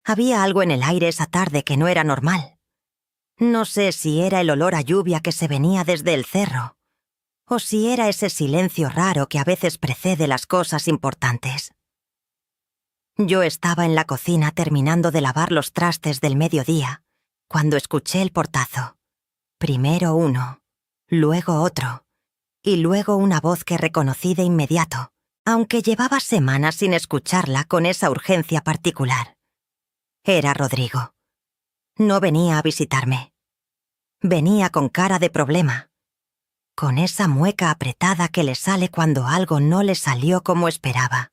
Había algo en el aire esa tarde que no era normal. No sé si era el olor a lluvia que se venía desde el cerro, o si era ese silencio raro que a veces precede las cosas importantes. Yo estaba en la cocina terminando de lavar los trastes del mediodía, cuando escuché el portazo. Primero uno, luego otro, y luego una voz que reconocí de inmediato, aunque llevaba semanas sin escucharla con esa urgencia particular. Era Rodrigo. No venía a visitarme. Venía con cara de problema, con esa mueca apretada que le sale cuando algo no le salió como esperaba.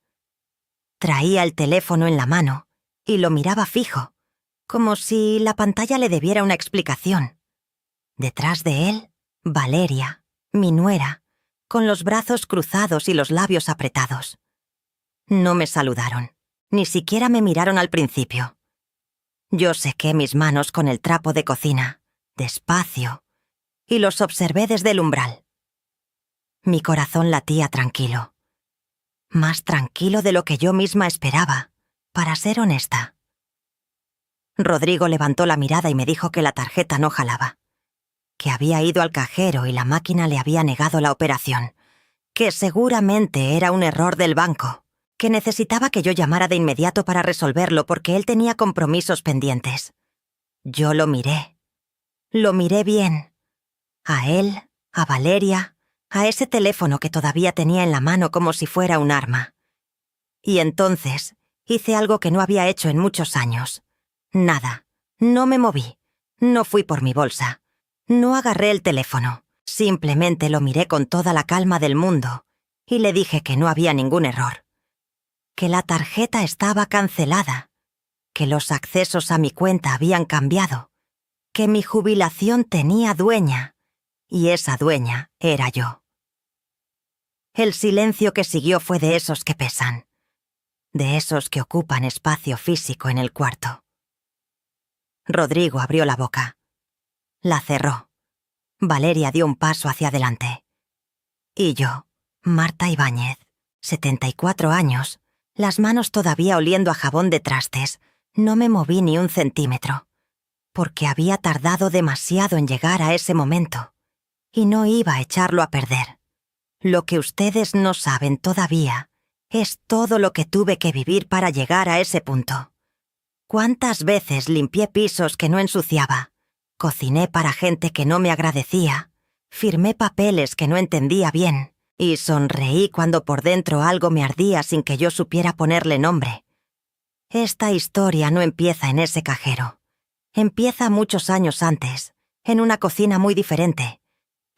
Traía el teléfono en la mano y lo miraba fijo, como si la pantalla le debiera una explicación. Detrás de él, Valeria, mi nuera, con los brazos cruzados y los labios apretados. No me saludaron, ni siquiera me miraron al principio. Yo sequé mis manos con el trapo de cocina, despacio, y los observé desde el umbral. Mi corazón latía tranquilo. Más tranquilo de lo que yo misma esperaba, para ser honesta. Rodrigo levantó la mirada y me dijo que la tarjeta no jalaba, que había ido al cajero y la máquina le había negado la operación, que seguramente era un error del banco, que necesitaba que yo llamara de inmediato para resolverlo porque él tenía compromisos pendientes. Yo lo miré. Lo miré bien. A él, a Valeria, a ese teléfono que todavía tenía en la mano como si fuera un arma. Y entonces hice algo que no había hecho en muchos años. Nada. No me moví. No fui por mi bolsa. No agarré el teléfono. Simplemente lo miré con toda la calma del mundo y le dije que no había ningún error. Que la tarjeta estaba cancelada. Que los accesos a mi cuenta habían cambiado. Que mi jubilación tenía dueña. Y esa dueña era yo. El silencio que siguió fue de esos que pesan. De esos que ocupan espacio físico en el cuarto. Rodrigo abrió la boca. La cerró. Valeria dio un paso hacia adelante. Y yo, Marta Ibáñez, 74 años, las manos todavía oliendo a jabón de trastes, no me moví ni un centímetro, porque había tardado demasiado en llegar a ese momento, y no iba a echarlo a perder. Lo que ustedes no saben todavía es todo lo que tuve que vivir para llegar a ese punto. ¿Cuántas veces limpié pisos que no ensuciaba? Cociné para gente que no me agradecía, firmé papeles que no entendía bien y sonreí cuando por dentro algo me ardía sin que yo supiera ponerle nombre. Esta historia no empieza en ese cajero. Empieza muchos años antes, en una cocina muy diferente,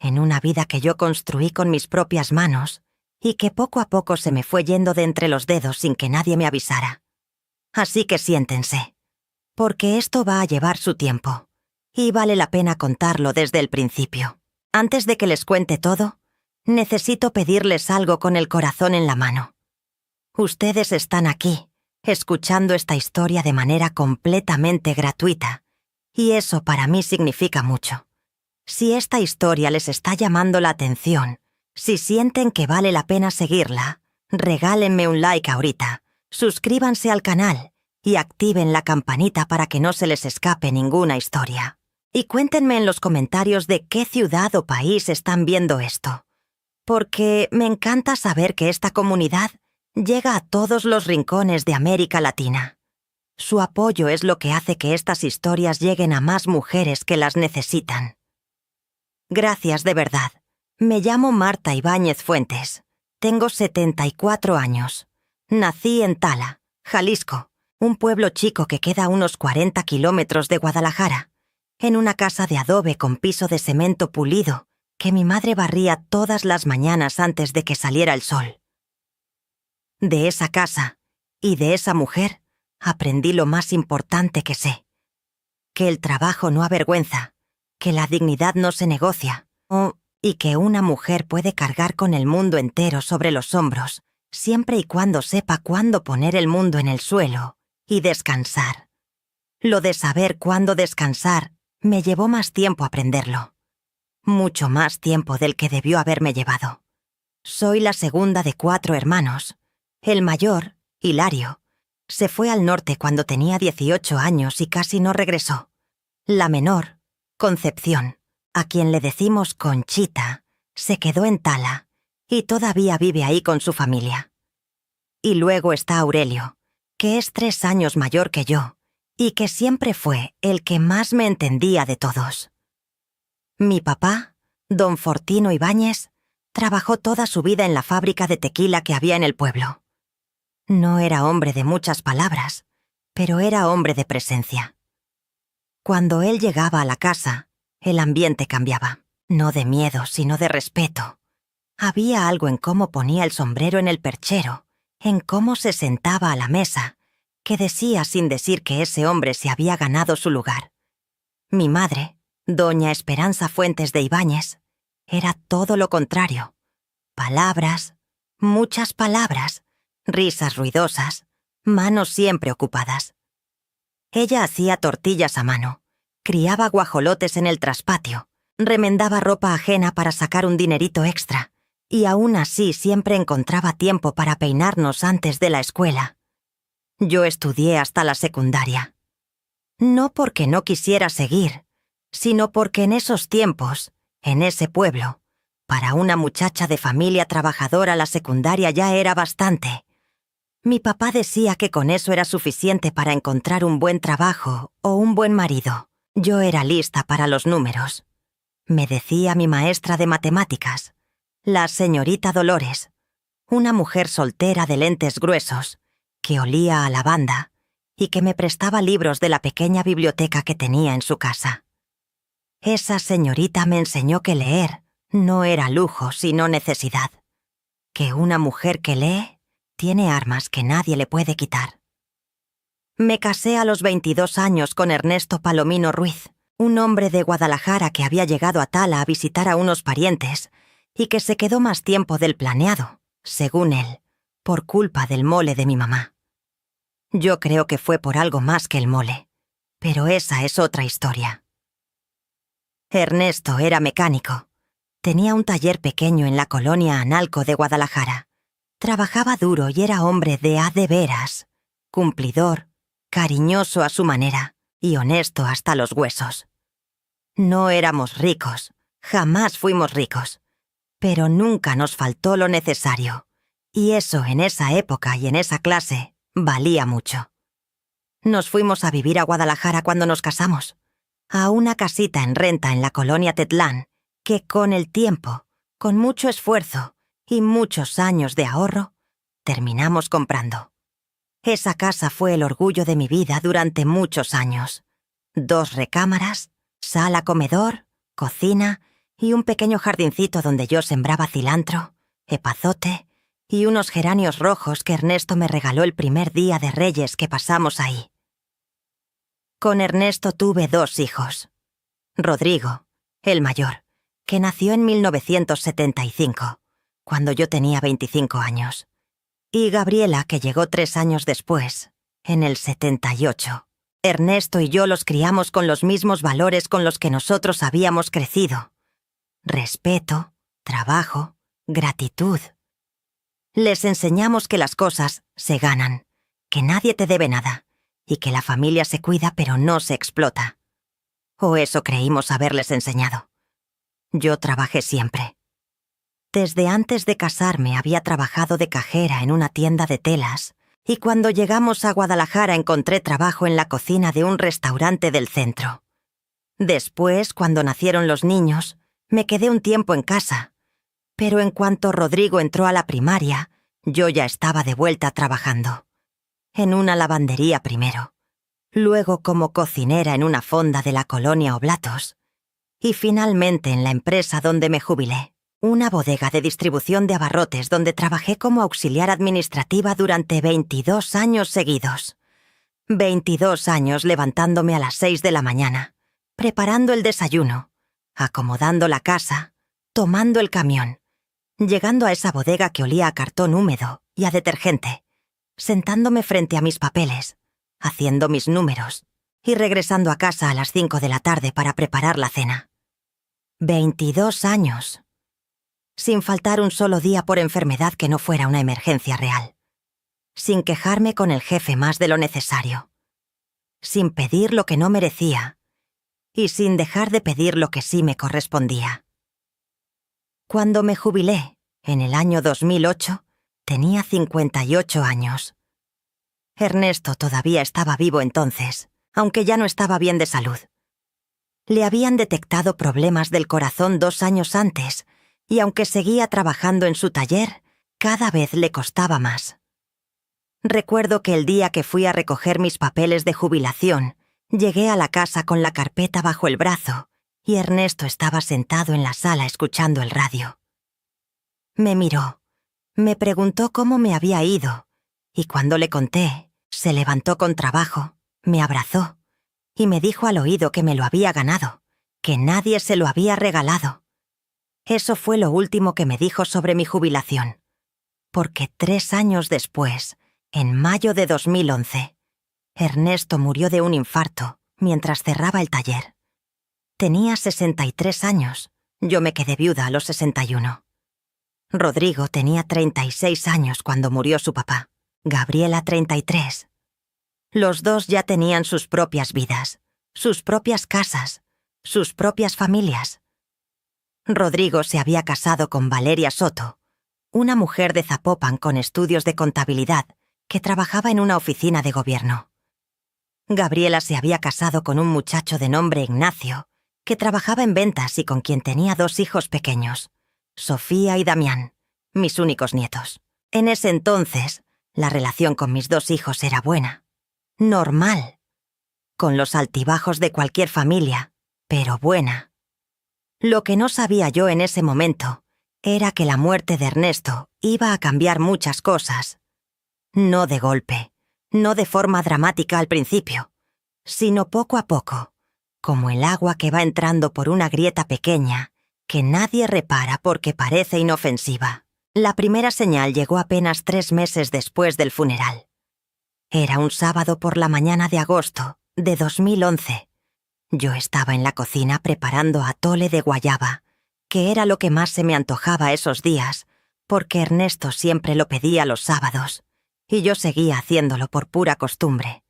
en una vida que yo construí con mis propias manos y que poco a poco se me fue yendo de entre los dedos sin que nadie me avisara. Así que siéntense, porque esto va a llevar su tiempo. Y vale la pena contarlo desde el principio. Antes de que les cuente todo, necesito pedirles algo con el corazón en la mano. Ustedes están aquí, escuchando esta historia de manera completamente gratuita, y eso para mí significa mucho. Si esta historia les está llamando la atención, si sienten que vale la pena seguirla, regálenme un like ahorita, suscríbanse al canal y activen la campanita para que no se les escape ninguna historia. Y cuéntenme en los comentarios de qué ciudad o país están viendo esto, porque me encanta saber que esta comunidad llega a todos los rincones de América Latina. Su apoyo es lo que hace que estas historias lleguen a más mujeres que las necesitan. Gracias de verdad. Me llamo Marta Ibáñez Fuentes. Tengo 74 años. Nací en Tala, Jalisco, un pueblo chico que queda a unos 40 kilómetros de Guadalajara, en una casa de adobe con piso de cemento pulido que mi madre barría todas las mañanas antes de que saliera el sol. De esa casa y de esa mujer aprendí lo más importante que sé: que el trabajo no avergüenza, que la dignidad no se negocia, y que una mujer puede cargar con el mundo entero sobre los hombros, siempre y cuando sepa cuándo poner el mundo en el suelo y descansar. Lo de saber cuándo descansar me llevó más tiempo aprenderlo. Mucho más tiempo del que debió haberme llevado. Soy la segunda de 4 hermanos. El mayor, Hilario, Se fue al norte cuando tenía 18 años y casi no regresó. La menor, Concepción, a quien le decimos Conchita, se quedó en Tala y todavía vive ahí con su familia. Y luego está Aurelio, que es 3 años mayor que yo y que siempre fue el que más me entendía de todos. Mi papá, don Fortino Ibáñez, trabajó toda su vida en la fábrica de tequila que había en el pueblo. No era hombre de muchas palabras, pero era hombre de presencia. Cuando él llegaba a la casa, el ambiente cambiaba, no de miedo, sino de respeto. Había algo en cómo ponía el sombrero en el perchero, en cómo se sentaba a la mesa, que decía sin decir que ese hombre se había ganado su lugar. Mi madre, doña Esperanza Fuentes de Ibáñez, era todo lo contrario. Palabras, muchas palabras, risas ruidosas, manos siempre ocupadas. Ella hacía tortillas a mano, criaba guajolotes en el traspatio, remendaba ropa ajena para sacar un dinerito extra, y aún así siempre encontraba tiempo para peinarnos antes de la escuela. Yo estudié hasta la secundaria. No porque no quisiera seguir, sino porque en esos tiempos, en ese pueblo, para una muchacha de familia trabajadora la secundaria ya era bastante. Mi papá decía que con eso era suficiente para encontrar un buen trabajo o un buen marido. Yo era lista para los números. Me decía mi maestra de matemáticas, la señorita Dolores, una mujer soltera de lentes gruesos, que olía a lavanda y que me prestaba libros de la pequeña biblioteca que tenía en su casa. Esa señorita me enseñó que leer no era lujo sino necesidad, que una mujer que lee tiene armas que nadie le puede quitar. Me casé a los 22 años con Ernesto Palomino Ruiz, un hombre de Guadalajara que había llegado a Tala a visitar a unos parientes y que se quedó más tiempo del planeado, según él, por culpa del mole de mi mamá. Yo creo que fue por algo más que el mole, pero esa es otra historia. Ernesto era mecánico. Tenía un taller pequeño en la colonia Analco de Guadalajara. Trabajaba duro y era hombre de a de veras, cumplidor, cariñoso a su manera y honesto hasta los huesos. No éramos ricos, jamás fuimos ricos, pero nunca nos faltó lo necesario, y eso en esa época y en esa clase valía mucho. Nos fuimos a vivir a Guadalajara cuando nos casamos, a una casita en renta en la colonia Tetlán, que con el tiempo, con mucho esfuerzo y muchos años de ahorro, terminamos comprando. Esa casa fue el orgullo de mi vida durante muchos años. 2 recámaras, sala comedor, cocina y un pequeño jardincito donde yo sembraba cilantro, epazote y unos geranios rojos que Ernesto me regaló el primer día de Reyes que pasamos ahí. Con Ernesto tuve 2 hijos. Rodrigo, el mayor, que nació en 1975, cuando yo tenía 25 años, y Gabriela, que llegó 3 años después, en el 78. Ernesto y yo los criamos con los mismos valores con los que nosotros habíamos crecido: respeto, trabajo, gratitud. Les enseñamos que las cosas se ganan, que nadie te debe nada, y que la familia se cuida pero no se explota. O eso creímos haberles enseñado. Yo trabajé siempre. Desde antes de casarme había trabajado de cajera en una tienda de telas, y cuando llegamos a Guadalajara encontré trabajo en la cocina de un restaurante del centro. Después, cuando nacieron los niños, me quedé un tiempo en casa, pero en cuanto Rodrigo entró a la primaria, yo ya estaba de vuelta trabajando. En una lavandería primero, luego como cocinera en una fonda de la colonia Oblatos, y finalmente en la empresa donde me jubilé, una bodega de distribución de abarrotes donde trabajé como auxiliar administrativa durante 22 años seguidos. 22 años levantándome a las 6 de la mañana, preparando el desayuno, acomodando la casa, tomando el camión, llegando a esa bodega que olía a cartón húmedo y a detergente, sentándome frente a mis papeles, haciendo mis números y regresando a casa a las 5 de la tarde para preparar la cena. 22 años. Sin faltar un solo día por enfermedad que no fuera una emergencia real. sin quejarme con el jefe más de lo necesario, sin pedir lo que no merecía y sin dejar de pedir lo que sí me correspondía. Cuando me jubilé, en el año 2008, tenía 58 años. Ernesto todavía estaba vivo entonces, aunque ya no estaba bien de salud. Le habían detectado problemas del corazón 2 años antes, y aunque seguía trabajando en su taller, cada vez le costaba más. Recuerdo que el día que fui a recoger mis papeles de jubilación, llegué a la casa con la carpeta bajo el brazo y Ernesto estaba sentado en la sala escuchando el radio. Me miró, me preguntó cómo me había ido y cuando le conté, se levantó con trabajo, me abrazó y me dijo al oído que me lo había ganado, que nadie se lo había regalado. Eso fue lo último que me dijo sobre mi jubilación, porque 3 años después, en mayo de 2011, Ernesto murió de un infarto mientras cerraba el taller. Tenía 63 años, yo me quedé viuda a los 61. Rodrigo tenía 36 años cuando murió su papá, Gabriela 33. Los dos ya tenían sus propias vidas, sus propias casas, sus propias familias. Rodrigo se había casado con Valeria Soto, una mujer de Zapopan con estudios de contabilidad que trabajaba en una oficina de gobierno. Gabriela se había casado con un muchacho de nombre Ignacio, que trabajaba en ventas y con quien tenía 2 hijos pequeños, Sofía y Damián, mis únicos nietos. En ese entonces, la relación con mis 2 hijos era buena, normal, con los altibajos de cualquier familia, pero buena. Lo que no sabía yo en ese momento era que la muerte de Ernesto iba a cambiar muchas cosas. No de golpe, no de forma dramática al principio, sino poco a poco, como el agua que va entrando por una grieta pequeña que nadie repara porque parece inofensiva. La primera señal llegó apenas 3 meses después del funeral. Era un sábado por la mañana de agosto de 2011. Yo estaba en la cocina preparando atole de guayaba, que era lo que más se me antojaba esos días, porque Ernesto siempre lo pedía los sábados, y yo seguía haciéndolo por pura costumbre,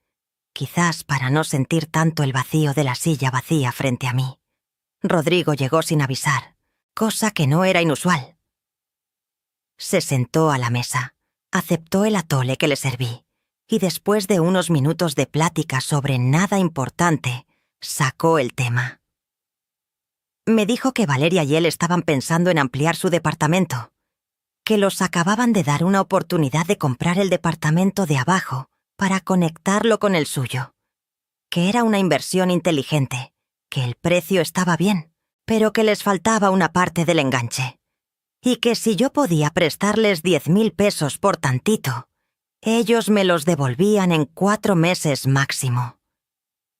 quizás para no sentir tanto el vacío de la silla vacía frente a mí. Rodrigo llegó sin avisar, cosa que no era inusual. Se sentó a la mesa, aceptó el atole que le serví, y después de unos minutos de plática sobre nada importante, sacó el tema. Me dijo que Valeria y él estaban pensando en ampliar su departamento, que los acababan de dar una oportunidad de comprar el departamento de abajo para conectarlo con el suyo, que era una inversión inteligente, que el precio estaba bien, pero que les faltaba una parte del enganche, y que si yo podía prestarles 10,000 pesos por tantito, ellos me los devolvían en 4 meses máximo.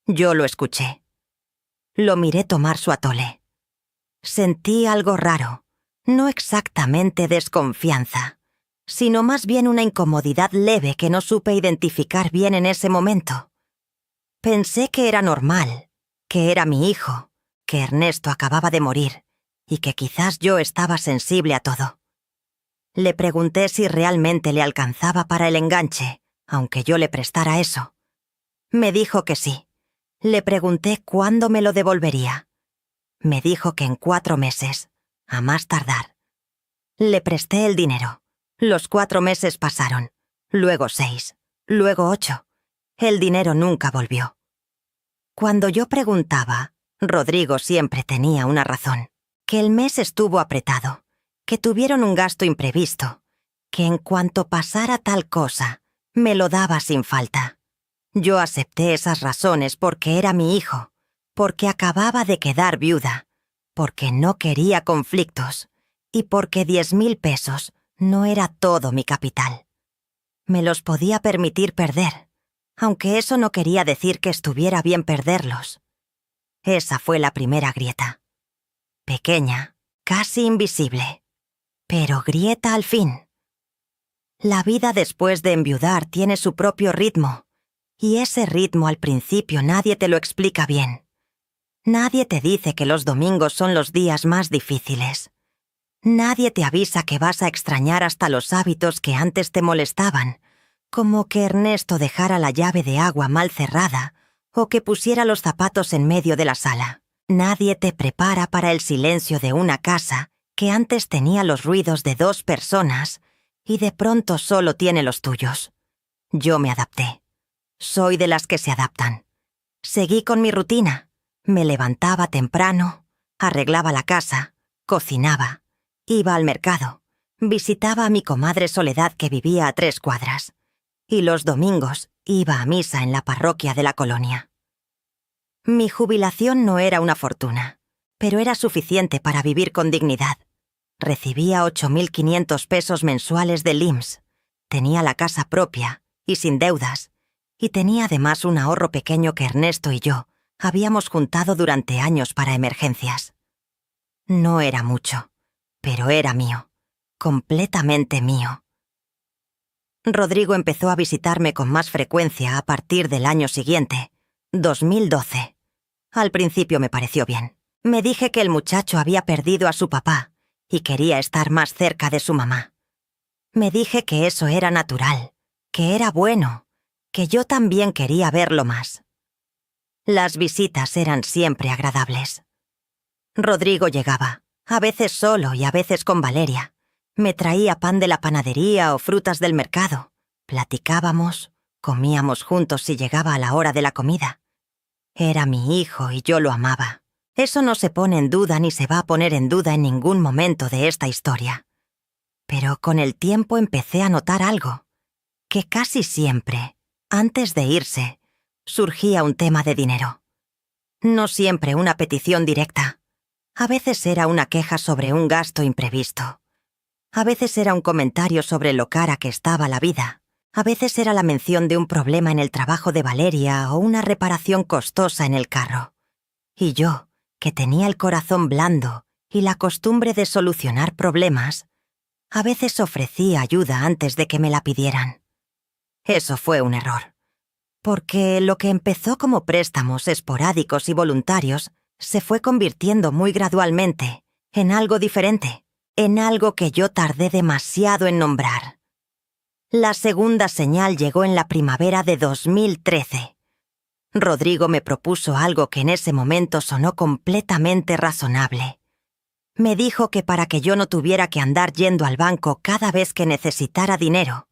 Yo lo escuché. Lo miré tomar su atole. Sentí algo raro, no exactamente desconfianza, sino más bien una incomodidad leve que no supe identificar bien en ese momento. Pensé que era normal, que era mi hijo, que Ernesto acababa de morir y que quizás yo estaba sensible a todo. Le pregunté si realmente le alcanzaba para el enganche, aunque yo le prestara eso. Me dijo que sí. Le pregunté cuándo me lo devolvería. Me dijo que en 4 meses, a más tardar. Le presté el dinero. Los 4 meses pasaron, luego 6, luego 8. El dinero nunca volvió. Cuando yo preguntaba, Rodrigo siempre tenía una razón, que el mes estuvo apretado, que tuvieron un gasto imprevisto, que en cuanto pasara tal cosa, me lo daba sin falta. Yo acepté esas razones porque era mi hijo, porque acababa de quedar viuda, porque no quería conflictos y porque 10,000 pesos no era todo mi capital. Me los podía permitir perder, aunque eso no quería decir que estuviera bien perderlos. Esa fue la primera grieta. Pequeña, casi invisible, pero grieta al fin. La vida después de enviudar tiene su propio ritmo, y ese ritmo al principio nadie te lo explica bien. Nadie te dice que los domingos son los días más difíciles. Nadie te avisa que vas a extrañar hasta los hábitos que antes te molestaban, como que Ernesto dejara la llave de agua mal cerrada o que pusiera los zapatos en medio de la sala. Nadie te prepara para el silencio de una casa que antes tenía los ruidos de 2 personas y de pronto solo tiene los tuyos. Yo me adapté. Soy de las que se adaptan. Seguí con mi rutina. Me levantaba temprano, arreglaba la casa, cocinaba, iba al mercado, visitaba a mi comadre Soledad que vivía a 3 cuadras, y los domingos iba a misa en la parroquia de la colonia. Mi jubilación no era una fortuna, pero era suficiente para vivir con dignidad. Recibía 8.500 pesos mensuales del IMSS, tenía la casa propia y sin deudas, y tenía además un ahorro pequeño que Ernesto y yo habíamos juntado durante años para emergencias. No era mucho, pero era mío, completamente mío. Rodrigo empezó a visitarme con más frecuencia a partir del año siguiente, 2012. Al principio me pareció bien. Me dije que el muchacho había perdido a su papá y quería estar más cerca de su mamá. Me dije que eso era natural, que era bueno, que yo también quería verlo más. Las visitas eran siempre agradables. Rodrigo llegaba, a veces solo y a veces con Valeria. Me traía pan de la panadería o frutas del mercado. Platicábamos, comíamos juntos si llegaba a la hora de la comida. Era mi hijo y yo lo amaba. Eso no se pone en duda ni se va a poner en duda en ningún momento de esta historia. Pero con el tiempo empecé a notar algo, que casi siempre, antes de irse, surgía un tema de dinero. No siempre una petición directa. A veces era una queja sobre un gasto imprevisto. A veces era un comentario sobre lo cara que estaba la vida. A veces era la mención de un problema en el trabajo de Valeria o una reparación costosa en el carro. Y yo, que tenía el corazón blando y la costumbre de solucionar problemas, a veces ofrecía ayuda antes de que me la pidieran. Eso fue un error, porque lo que empezó como préstamos esporádicos y voluntarios se fue convirtiendo muy gradualmente en algo diferente, en algo que yo tardé demasiado en nombrar. La segunda señal llegó en la primavera de 2013. Rodrigo me propuso algo que en ese momento sonó completamente razonable. Me dijo que para que yo no tuviera que andar yendo al banco cada vez que necesitara dinero,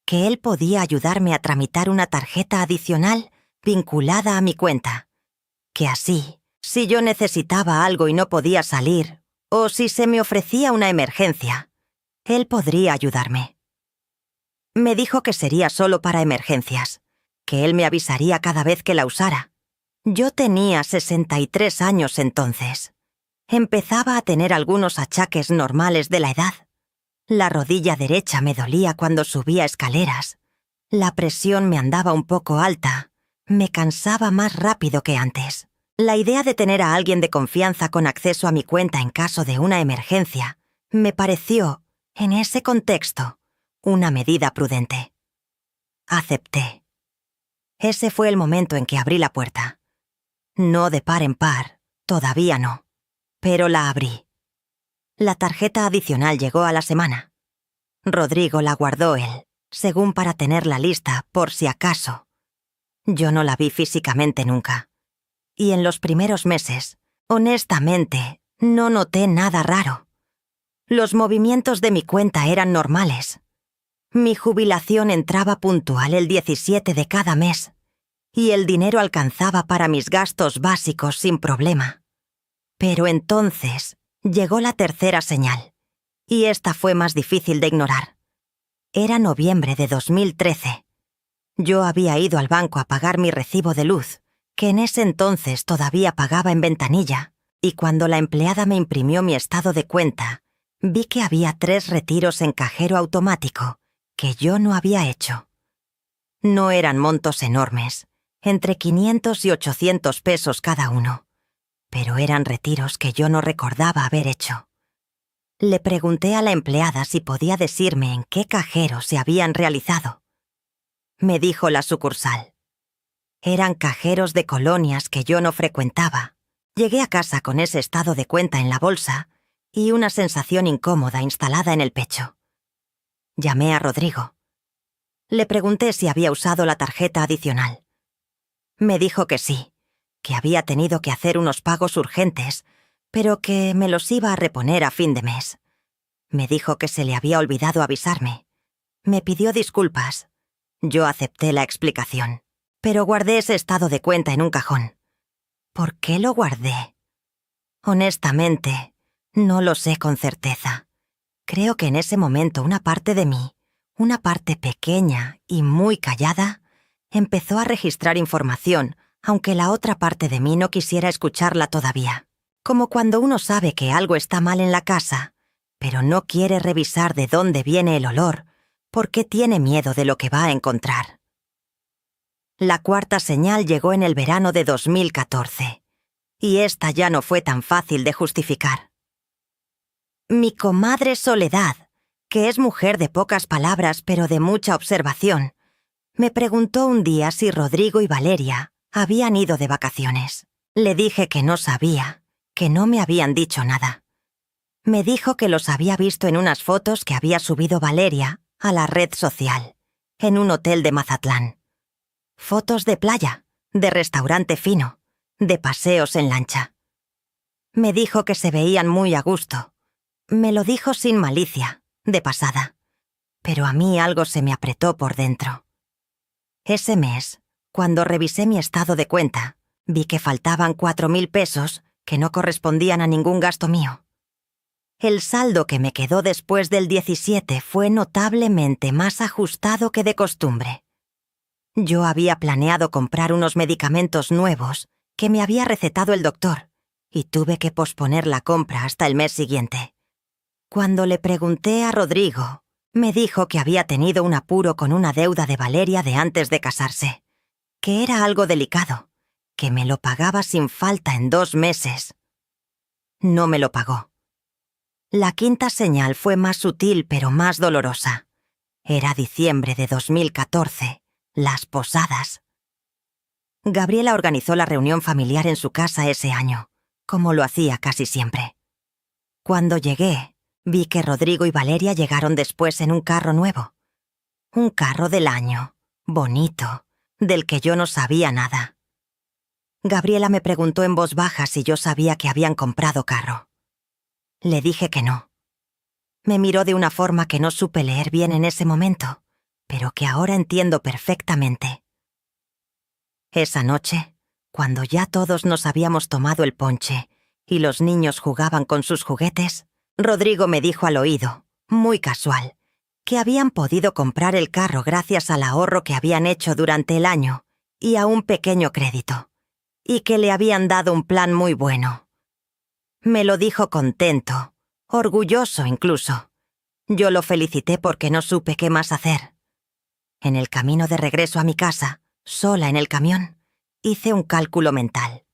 que él podía ayudarme a tramitar una tarjeta adicional vinculada a mi cuenta, que así, si yo necesitaba algo y no podía salir, o si se me ofrecía una emergencia, él podría ayudarme. Me dijo que sería solo para emergencias, que él me avisaría cada vez que la usara. Yo tenía 63 años entonces. Empezaba a tener algunos achaques normales de la edad. La rodilla derecha me dolía cuando subía escaleras. La presión me andaba un poco alta. Me cansaba más rápido que antes. La idea de tener a alguien de confianza con acceso a mi cuenta en caso de una emergencia me pareció, en ese contexto, una medida prudente. Acepté. Ese fue el momento en que abrí la puerta. No de par en par, todavía no, pero la abrí. La tarjeta adicional llegó a la semana. Rodrigo la guardó él, según para tenerla lista por si acaso. Yo no la vi físicamente nunca. Y en los primeros meses, honestamente, no noté nada raro. Los movimientos de mi cuenta eran normales. Mi jubilación entraba puntual el 17 de cada mes, y el dinero alcanzaba para mis gastos básicos sin problema. Pero entonces llegó la tercera señal, y esta fue más difícil de ignorar. Era noviembre de 2013. Yo había ido al banco a pagar mi recibo de luz, que en ese entonces todavía pagaba en ventanilla, y cuando la empleada me imprimió mi estado de cuenta, vi que había 3 retiros en cajero automático que yo no había hecho. No eran montos enormes, entre 500 y 800 pesos cada uno, pero eran retiros que yo no recordaba haber hecho. Le pregunté a la empleada si podía decirme en qué cajero se habían realizado. Me dijo la sucursal. Eran cajeros de colonias que yo no frecuentaba. Llegué a casa con ese estado de cuenta en la bolsa y una sensación incómoda instalada en el pecho. Llamé a Rodrigo. Le pregunté si había usado la tarjeta adicional. Me dijo que sí, que había tenido que hacer unos pagos urgentes, pero que me los iba a reponer a fin de mes. Me dijo que se le había olvidado avisarme. Me pidió disculpas. Yo acepté la explicación, pero guardé ese estado de cuenta en un cajón. ¿Por qué lo guardé? Honestamente, no lo sé con certeza. Creo que en ese momento una parte de mí, una parte pequeña y muy callada, empezó a registrar información, aunque la otra parte de mí no quisiera escucharla todavía. Como cuando uno sabe que algo está mal en la casa, pero no quiere revisar de dónde viene el olor, porque tiene miedo de lo que va a encontrar. La cuarta señal llegó en el verano de 2014, y esta ya no fue tan fácil de justificar. Mi comadre Soledad, que es mujer de pocas palabras pero de mucha observación, me preguntó un día si Rodrigo y Valeria habían ido de vacaciones. Le dije que no sabía, que no me habían dicho nada. Me dijo que los había visto en unas fotos que había subido Valeria a la red social, en un hotel de Mazatlán. Fotos de playa, de restaurante fino, de paseos en lancha. Me dijo que se veían muy a gusto. Me lo dijo sin malicia, de pasada. Pero a mí algo se me apretó por dentro. Ese mes, cuando revisé mi estado de cuenta, vi que faltaban 4.000 pesos que no correspondían a ningún gasto mío. El saldo que me quedó después del 17 fue notablemente más ajustado que de costumbre. Yo había planeado comprar unos medicamentos nuevos que me había recetado el doctor y tuve que posponer la compra hasta el mes siguiente. Cuando le pregunté a Rodrigo, me dijo que había tenido un apuro con una deuda de Valeria de antes de casarse, que era algo delicado, que me lo pagaba sin falta en 2 meses. No me lo pagó. La quinta señal fue más sutil pero más dolorosa. Era diciembre de 2014, las posadas. Gabriela organizó la reunión familiar en su casa ese año, como lo hacía casi siempre. Cuando llegué, vi que Rodrigo y Valeria llegaron después en un carro nuevo. Un carro del año, bonito, del que yo no sabía nada. Gabriela me preguntó en voz baja si yo sabía que habían comprado carro. Le dije que no. Me miró de una forma que no supe leer bien en ese momento, pero que ahora entiendo perfectamente. Esa noche, cuando ya todos nos habíamos tomado el ponche y los niños jugaban con sus juguetes, Rodrigo me dijo al oído, muy casual, que habían podido comprar el carro gracias al ahorro que habían hecho durante el año y a un pequeño crédito, y que le habían dado un plan muy bueno. Me lo dijo contento, orgulloso incluso. Yo lo felicité porque no supe qué más hacer. En el camino de regreso a mi casa, sola en el camión, hice un cálculo mental.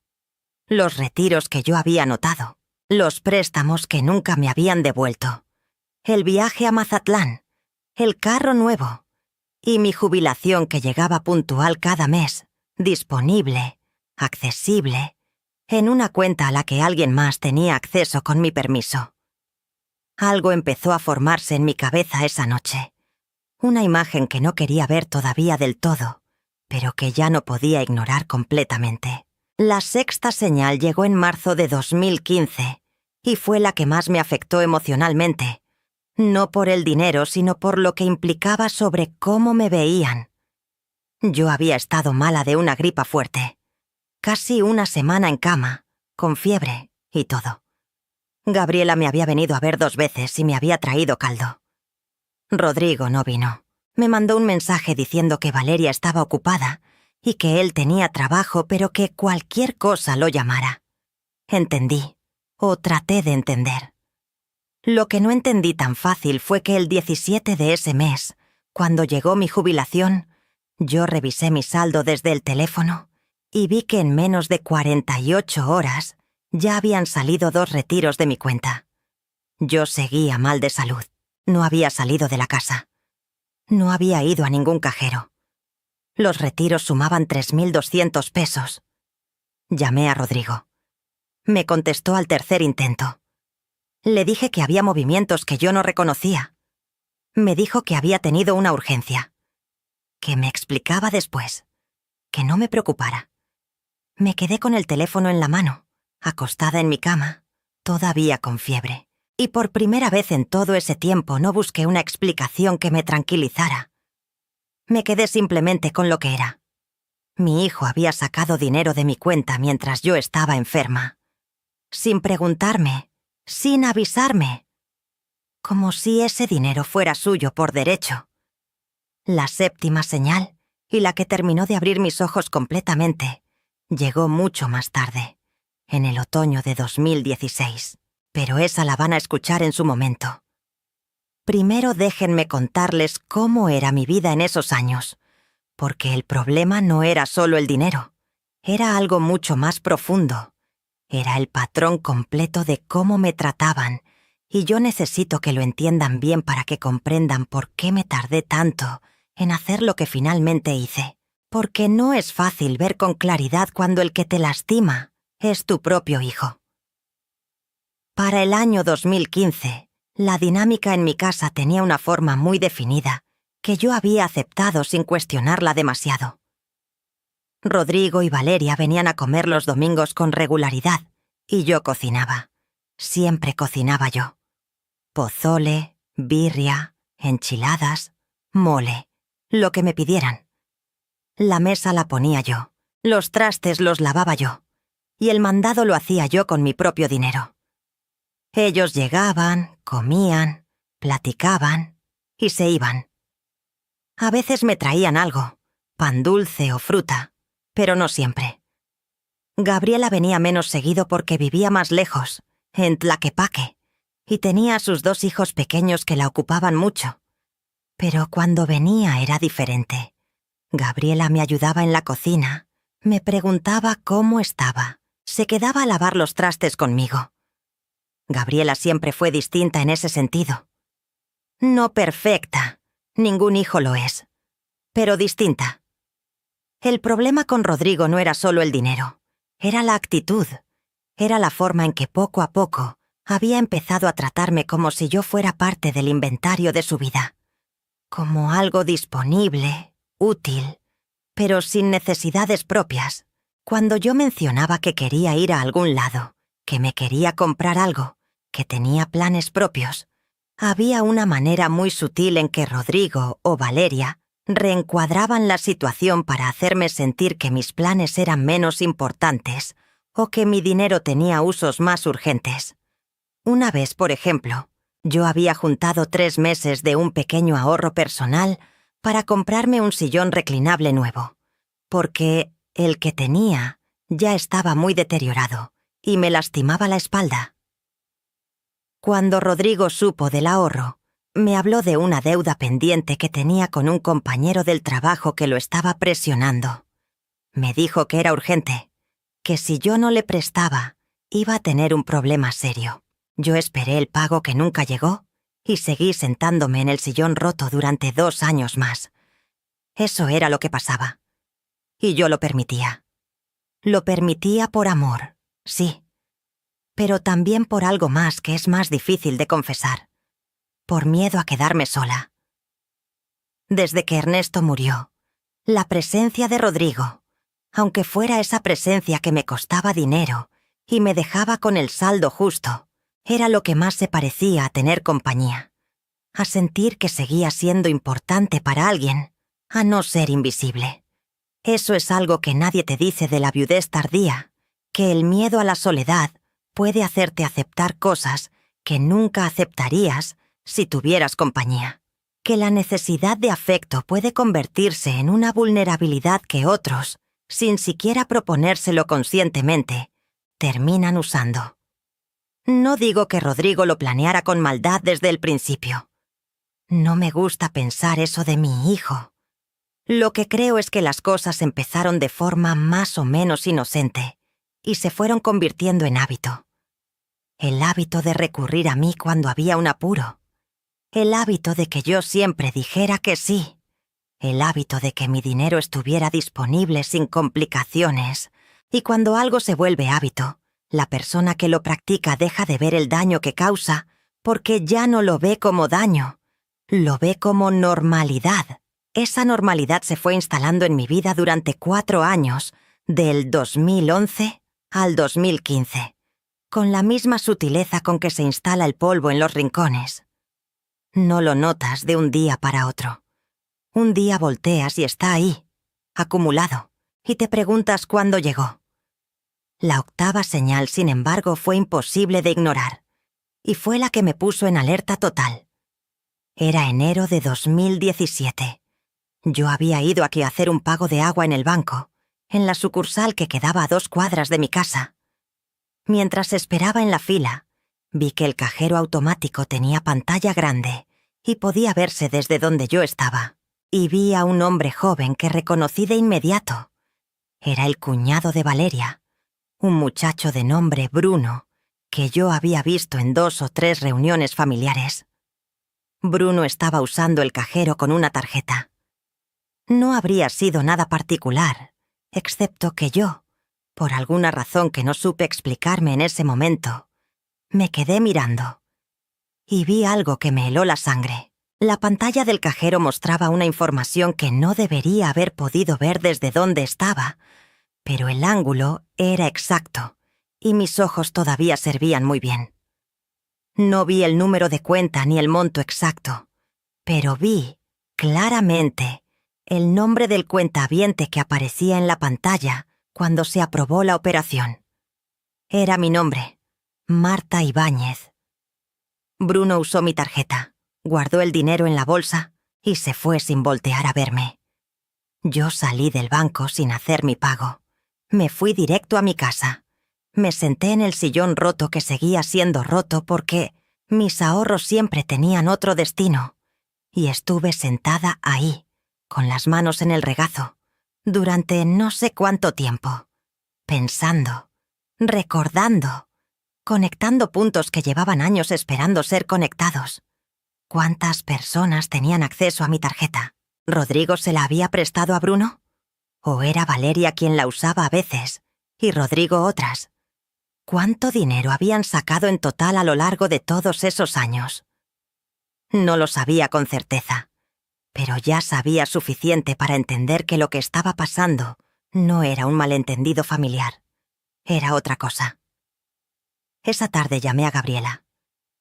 Los retiros que yo había anotado, los préstamos que nunca me habían devuelto, el viaje a Mazatlán, el carro nuevo y mi jubilación que llegaba puntual cada mes, disponible, accesible, en una cuenta a la que alguien más tenía acceso con mi permiso. Algo empezó a formarse en mi cabeza esa noche. Una imagen que no quería ver todavía del todo, pero que ya no podía ignorar completamente. La sexta señal llegó en marzo de 2015 y fue la que más me afectó emocionalmente. No por el dinero, sino por lo que implicaba sobre cómo me veían. Yo había estado mala de una gripa fuerte. Casi una semana en cama, con fiebre y todo. Gabriela me había venido a ver 2 veces y me había traído caldo. Rodrigo no vino. Me mandó un mensaje diciendo que Valeria estaba ocupada y que él tenía trabajo, pero que cualquier cosa lo llamara. Entendí, o traté de entender. Lo que no entendí tan fácil fue que el 17 de ese mes, cuando llegó mi jubilación, yo revisé mi saldo desde el teléfono y vi que en menos de 48 horas ya habían salido 2 retiros de mi cuenta. Yo seguía mal de salud. No había salido de la casa. No había ido a ningún cajero. Los retiros sumaban 3.200 pesos. Llamé a Rodrigo. Me contestó al tercer intento. Le dije que había movimientos que yo no reconocía. Me dijo que había tenido una urgencia. que me explicaba después, que no me preocupara. Me quedé con el teléfono en la mano, acostada en mi cama, todavía con fiebre, y por primera vez en todo ese tiempo no busqué una explicación que me tranquilizara. Me quedé simplemente con lo que era. Mi hijo había sacado dinero de mi cuenta mientras yo estaba enferma, sin preguntarme, sin avisarme, como si ese dinero fuera suyo por derecho. La séptima señal, y la que terminó de abrir mis ojos completamente, llegó mucho más tarde, en el otoño de 2016, pero esa la van a escuchar en su momento. Primero déjenme contarles cómo era mi vida en esos años, porque el problema no era solo el dinero, era algo mucho más profundo. Era el patrón completo de cómo me trataban, y yo necesito que lo entiendan bien para que comprendan por qué me tardé tanto en hacer lo que finalmente hice. Porque no es fácil ver con claridad cuando el que te lastima es tu propio hijo. Para el año 2015, la dinámica en mi casa tenía una forma muy definida, que yo había aceptado sin cuestionarla demasiado. Rodrigo y Valeria venían a comer los domingos con regularidad, y yo cocinaba. Siempre cocinaba yo. Pozole, birria, enchiladas, mole, lo que me pidieran. La mesa la ponía yo, los trastes los lavaba yo, y el mandado lo hacía yo con mi propio dinero. Ellos llegaban, comían, platicaban y se iban. A veces me traían algo, pan dulce o fruta, pero no siempre. Gabriela venía menos seguido porque vivía más lejos, en Tlaquepaque, y tenía a sus 2 hijos pequeños que la ocupaban mucho. Pero cuando venía era diferente. Gabriela me ayudaba en la cocina, me preguntaba cómo estaba, se quedaba a lavar los trastes conmigo. Gabriela siempre fue distinta en ese sentido. No perfecta, ningún hijo lo es, pero distinta. El problema con Rodrigo no era solo el dinero, era la actitud, era la forma en que poco a poco había empezado a tratarme como si yo fuera parte del inventario de su vida, como algo disponible, útil, pero sin necesidades propias. Cuando yo mencionaba que quería ir a algún lado, que me quería comprar algo, que tenía planes propios, había una manera muy sutil en que Rodrigo o Valeria reencuadraban la situación para hacerme sentir que mis planes eran menos importantes o que mi dinero tenía usos más urgentes. Una vez, por ejemplo, yo había juntado 3 meses de un pequeño ahorro personal para comprarme un sillón reclinable nuevo, porque el que tenía ya estaba muy deteriorado y me lastimaba la espalda. Cuando Rodrigo supo del ahorro, me habló de una deuda pendiente que tenía con un compañero del trabajo que lo estaba presionando. Me dijo que era urgente, que si yo no le prestaba, iba a tener un problema serio. Yo esperé el pago que nunca llegó y seguí sentándome en el sillón roto durante 2 años más. Eso era lo que pasaba. Y yo lo permitía. Lo permitía por amor, sí, pero también por algo más que es más difícil de confesar. Por miedo a quedarme sola. Desde que Ernesto murió, la presencia de Rodrigo, aunque fuera esa presencia que me costaba dinero y me dejaba con el saldo justo, era lo que más se parecía a tener compañía, a sentir que seguía siendo importante para alguien, a no ser invisible. Eso es algo que nadie te dice de la viudez tardía, que el miedo a la soledad puede hacerte aceptar cosas que nunca aceptarías si tuvieras compañía. Que la necesidad de afecto puede convertirse en una vulnerabilidad que otros, sin siquiera proponérselo conscientemente, terminan usando. No digo que Rodrigo lo planeara con maldad desde el principio. No me gusta pensar eso de mi hijo. Lo que creo es que las cosas empezaron de forma más o menos inocente y se fueron convirtiendo en hábito. El hábito de recurrir a mí cuando había un apuro. El hábito de que yo siempre dijera que sí. El hábito de que mi dinero estuviera disponible sin complicaciones. Y cuando algo se vuelve hábito, la persona que lo practica deja de ver el daño que causa porque ya no lo ve como daño, lo ve como normalidad. Esa normalidad se fue instalando en mi vida durante 4 años, del 2011 al 2015, con la misma sutileza con que se instala el polvo en los rincones. No lo notas de un día para otro. Un día volteas y está ahí, acumulado, y te preguntas cuándo llegó. La octava señal, sin embargo, fue imposible de ignorar, y fue la que me puso en alerta total. Era enero de 2017. Yo había ido aquí a hacer un pago de agua en el banco, en la sucursal que quedaba a 2 cuadras de mi casa. Mientras esperaba en la fila, vi que el cajero automático tenía pantalla grande y podía verse desde donde yo estaba. Y vi a un hombre joven que reconocí de inmediato. Era el cuñado de Valeria, un muchacho de nombre Bruno, que yo había visto en 2 o 3 reuniones familiares. Bruno estaba usando el cajero con una tarjeta. No habría sido nada particular, excepto que yo, por alguna razón que no supe explicarme en ese momento, me quedé mirando. Y vi algo que me heló la sangre. La pantalla del cajero mostraba una información que no debería haber podido ver desde donde estaba, pero el ángulo era exacto, y mis ojos todavía servían muy bien. No vi el número de cuenta ni el monto exacto, pero vi, claramente, el nombre del cuentahabiente que aparecía en la pantalla cuando se aprobó la operación. Era mi nombre, Marta Ibáñez. Bruno usó mi tarjeta, guardó el dinero en la bolsa y se fue sin voltear a verme. Yo salí del banco sin hacer mi pago. Me fui directo a mi casa. Me senté en el sillón roto que seguía siendo roto porque mis ahorros siempre tenían otro destino. Y estuve sentada ahí, con las manos en el regazo, durante no sé cuánto tiempo, pensando, recordando, conectando puntos que llevaban años esperando ser conectados. ¿Cuántas personas tenían acceso a mi tarjeta? ¿Rodrigo se la había prestado a Bruno? ¿O era Valeria quien la usaba a veces y Rodrigo otras? ¿Cuánto dinero habían sacado en total a lo largo de todos esos años? No lo sabía con certeza, pero ya sabía suficiente para entender que lo que estaba pasando no era un malentendido familiar. Era otra cosa. Esa tarde llamé a Gabriela.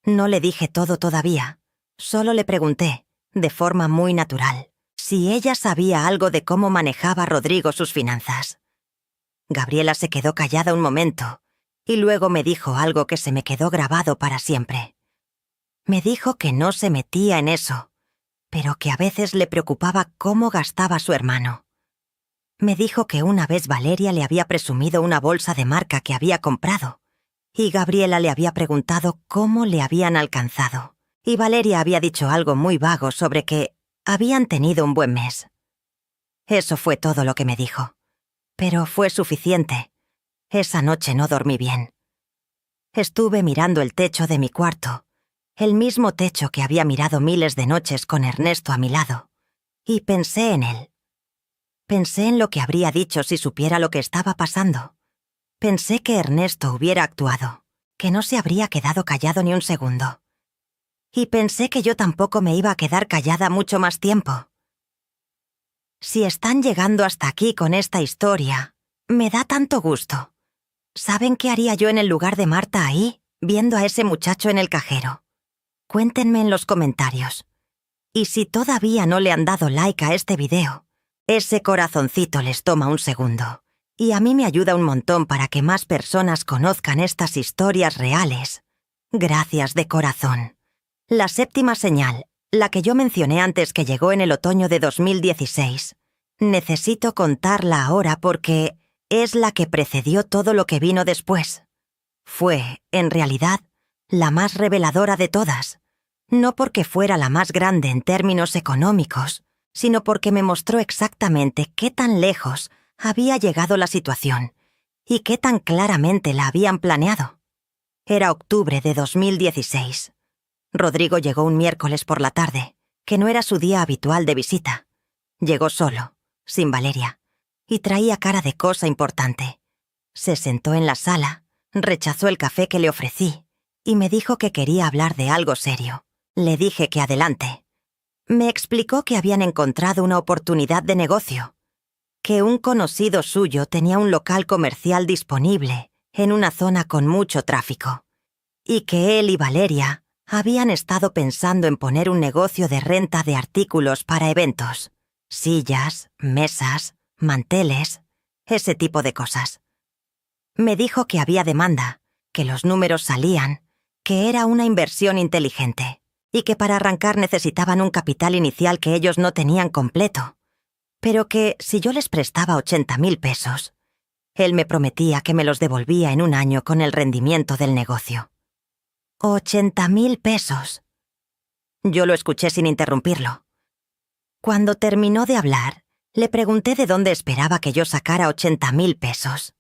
No le dije todo todavía, solo le pregunté, de forma muy natural, si ella sabía algo de cómo manejaba Rodrigo sus finanzas. Gabriela se quedó callada un momento y luego me dijo algo que se me quedó grabado para siempre. Me dijo que no se metía en eso, pero que a veces le preocupaba cómo gastaba su hermano. Me dijo que una vez Valeria le había presumido una bolsa de marca que había comprado, y Gabriela le había preguntado cómo le habían alcanzado, y Valeria había dicho algo muy vago sobre que habían tenido un buen mes. Eso fue todo lo que me dijo, pero fue suficiente. Esa noche no dormí bien. Estuve mirando el techo de mi cuarto, el mismo techo que había mirado miles de noches con Ernesto a mi lado, y pensé en él. Pensé en lo que habría dicho si supiera lo que estaba pasando. Pensé que Ernesto hubiera actuado, que no se habría quedado callado ni un segundo. Y pensé que yo tampoco me iba a quedar callada mucho más tiempo. Si están llegando hasta aquí con esta historia, me da tanto gusto. ¿Saben qué haría yo en el lugar de Marta ahí, viendo a ese muchacho en el cajero? Cuéntenme en los comentarios. Y si todavía no le han dado like a este video, ese corazoncito les toma un segundo. Y a mí me ayuda un montón para que más personas conozcan estas historias reales. Gracias de corazón. La séptima señal, la que yo mencioné antes que llegó en el otoño de 2016. Necesito contarla ahora porque es la que precedió todo lo que vino después. Fue, en realidad, la más reveladora de todas. No porque fuera la más grande en términos económicos, sino porque me mostró exactamente qué tan lejos había llegado la situación y qué tan claramente la habían planeado. Era octubre de 2016. Rodrigo llegó un miércoles por la tarde, que no era su día habitual de visita. Llegó solo, sin Valeria, y traía cara de cosa importante. Se sentó en la sala, rechazó el café que le ofrecí y me dijo que quería hablar de algo serio. Le dije que adelante. Me explicó que habían encontrado una oportunidad de negocio, que un conocido suyo tenía un local comercial disponible en una zona con mucho tráfico, y que él y Valeria habían estado pensando en poner un negocio de renta de artículos para eventos, sillas, mesas, manteles, ese tipo de cosas. Me dijo que había demanda, que los números salían, que era una inversión inteligente, y que para arrancar necesitaban un capital inicial que ellos no tenían completo, pero que si yo les prestaba 80,000 pesos, él me prometía que me los devolvía en un año con el rendimiento del negocio. 80,000 pesos. Yo lo escuché sin interrumpirlo. Cuando terminó de hablar, le pregunté de dónde esperaba que yo sacara 80,000 pesos.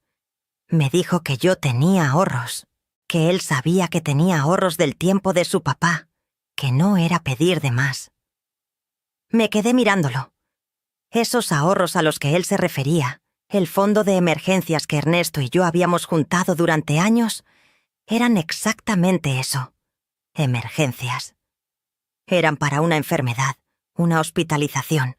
Me dijo que yo tenía ahorros, que él sabía que tenía ahorros del tiempo de su papá, que no era pedir de más. Me quedé mirándolo. Esos ahorros a los que él se refería, el fondo de emergencias que Ernesto y yo habíamos juntado durante años, eran exactamente eso, emergencias. Eran para una enfermedad, una hospitalización,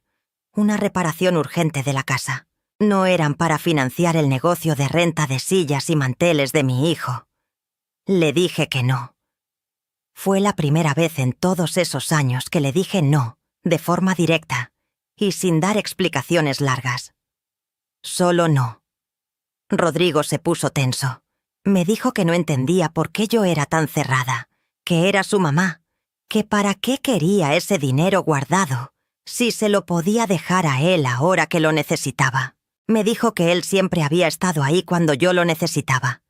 una reparación urgente de la casa. No eran para financiar el negocio de renta de sillas y manteles de mi hijo. Le dije que no. Fue la primera vez en todos esos años que le dije no, de forma directa, y sin dar explicaciones largas. Solo no. Rodrigo se puso tenso. Me dijo que no entendía por qué yo era tan cerrada, que era su mamá, que para qué quería ese dinero guardado, si se lo podía dejar a él ahora que lo necesitaba. Me dijo que él siempre había estado ahí cuando yo lo necesitaba,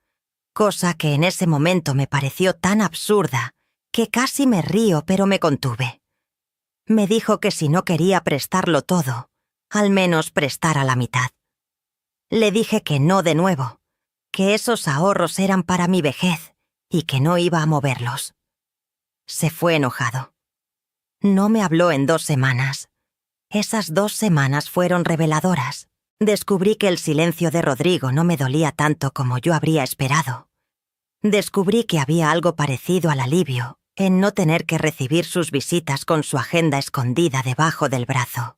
cosa que en ese momento me pareció tan absurda que casi me río, pero me contuve. Me dijo que si no quería prestarlo todo, al menos prestara la mitad. Le dije que no de nuevo, que esos ahorros eran para mi vejez y que no iba a moverlos. Se fue enojado. No me habló en 2 semanas. Esas 2 semanas fueron reveladoras. Descubrí que el silencio de Rodrigo no me dolía tanto como yo habría esperado. Descubrí que había algo parecido al alivio en no tener que recibir sus visitas con su agenda escondida debajo del brazo.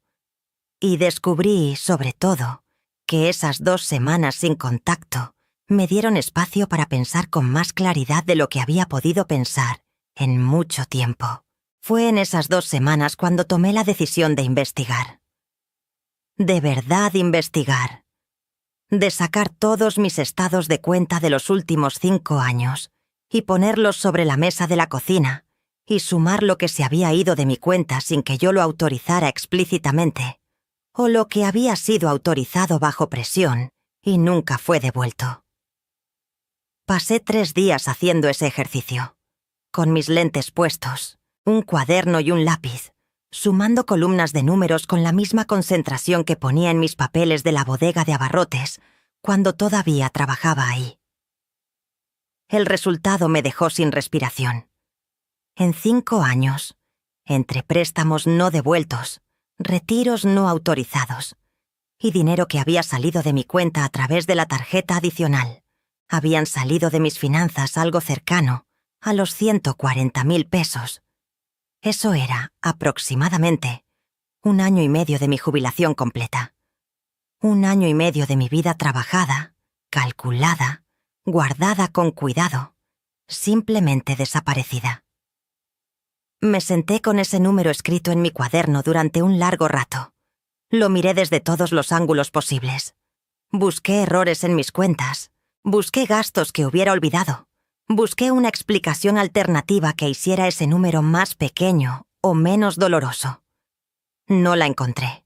Y descubrí, sobre todo, que esas 2 semanas sin contacto me dieron espacio para pensar con más claridad de lo que había podido pensar en mucho tiempo. Fue en esas 2 semanas cuando tomé la decisión de investigar. De verdad investigar. De sacar todos mis estados de cuenta de los últimos 5 años y ponerlos sobre la mesa de la cocina y sumar lo que se había ido de mi cuenta sin que yo lo autorizara explícitamente, o lo que había sido autorizado bajo presión y nunca fue devuelto. Pasé 3 días haciendo ese ejercicio, con mis lentes puestos, un cuaderno y un lápiz, sumando columnas de números con la misma concentración que ponía en mis papeles de la bodega de abarrotes cuando todavía trabajaba ahí. El resultado me dejó sin respiración. En 5 años, entre préstamos no devueltos, retiros no autorizados y dinero que había salido de mi cuenta a través de la tarjeta adicional, habían salido de mis finanzas algo cercano a los 140,000 pesos. Eso era, aproximadamente, 1 año y medio de mi jubilación completa. 1 año y medio de mi vida trabajada, calculada, guardada con cuidado, simplemente desaparecida. Me senté con ese número escrito en mi cuaderno durante un largo rato. Lo miré desde todos los ángulos posibles. Busqué errores en mis cuentas, busqué gastos que hubiera olvidado. Busqué una explicación alternativa que hiciera ese número más pequeño o menos doloroso. No la encontré.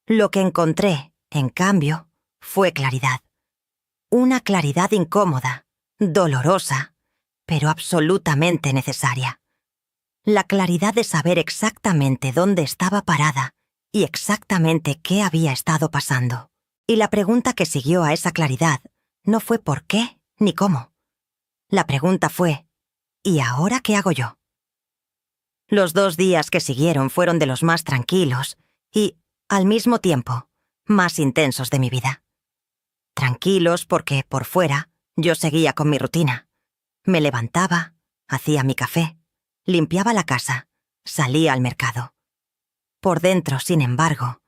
Lo que encontré, en cambio, fue claridad. Una claridad incómoda, dolorosa, pero absolutamente necesaria. La claridad de saber exactamente dónde estaba parada y exactamente qué había estado pasando. Y la pregunta que siguió a esa claridad no fue por qué ni cómo. La pregunta fue, ¿y ahora qué hago yo? Los 2 días que siguieron fueron de los más tranquilos y, al mismo tiempo, más intensos de mi vida. Tranquilos porque, por fuera, yo seguía con mi rutina. Me levantaba, hacía mi café, limpiaba la casa, salía al mercado, Por dentro, sin embargo,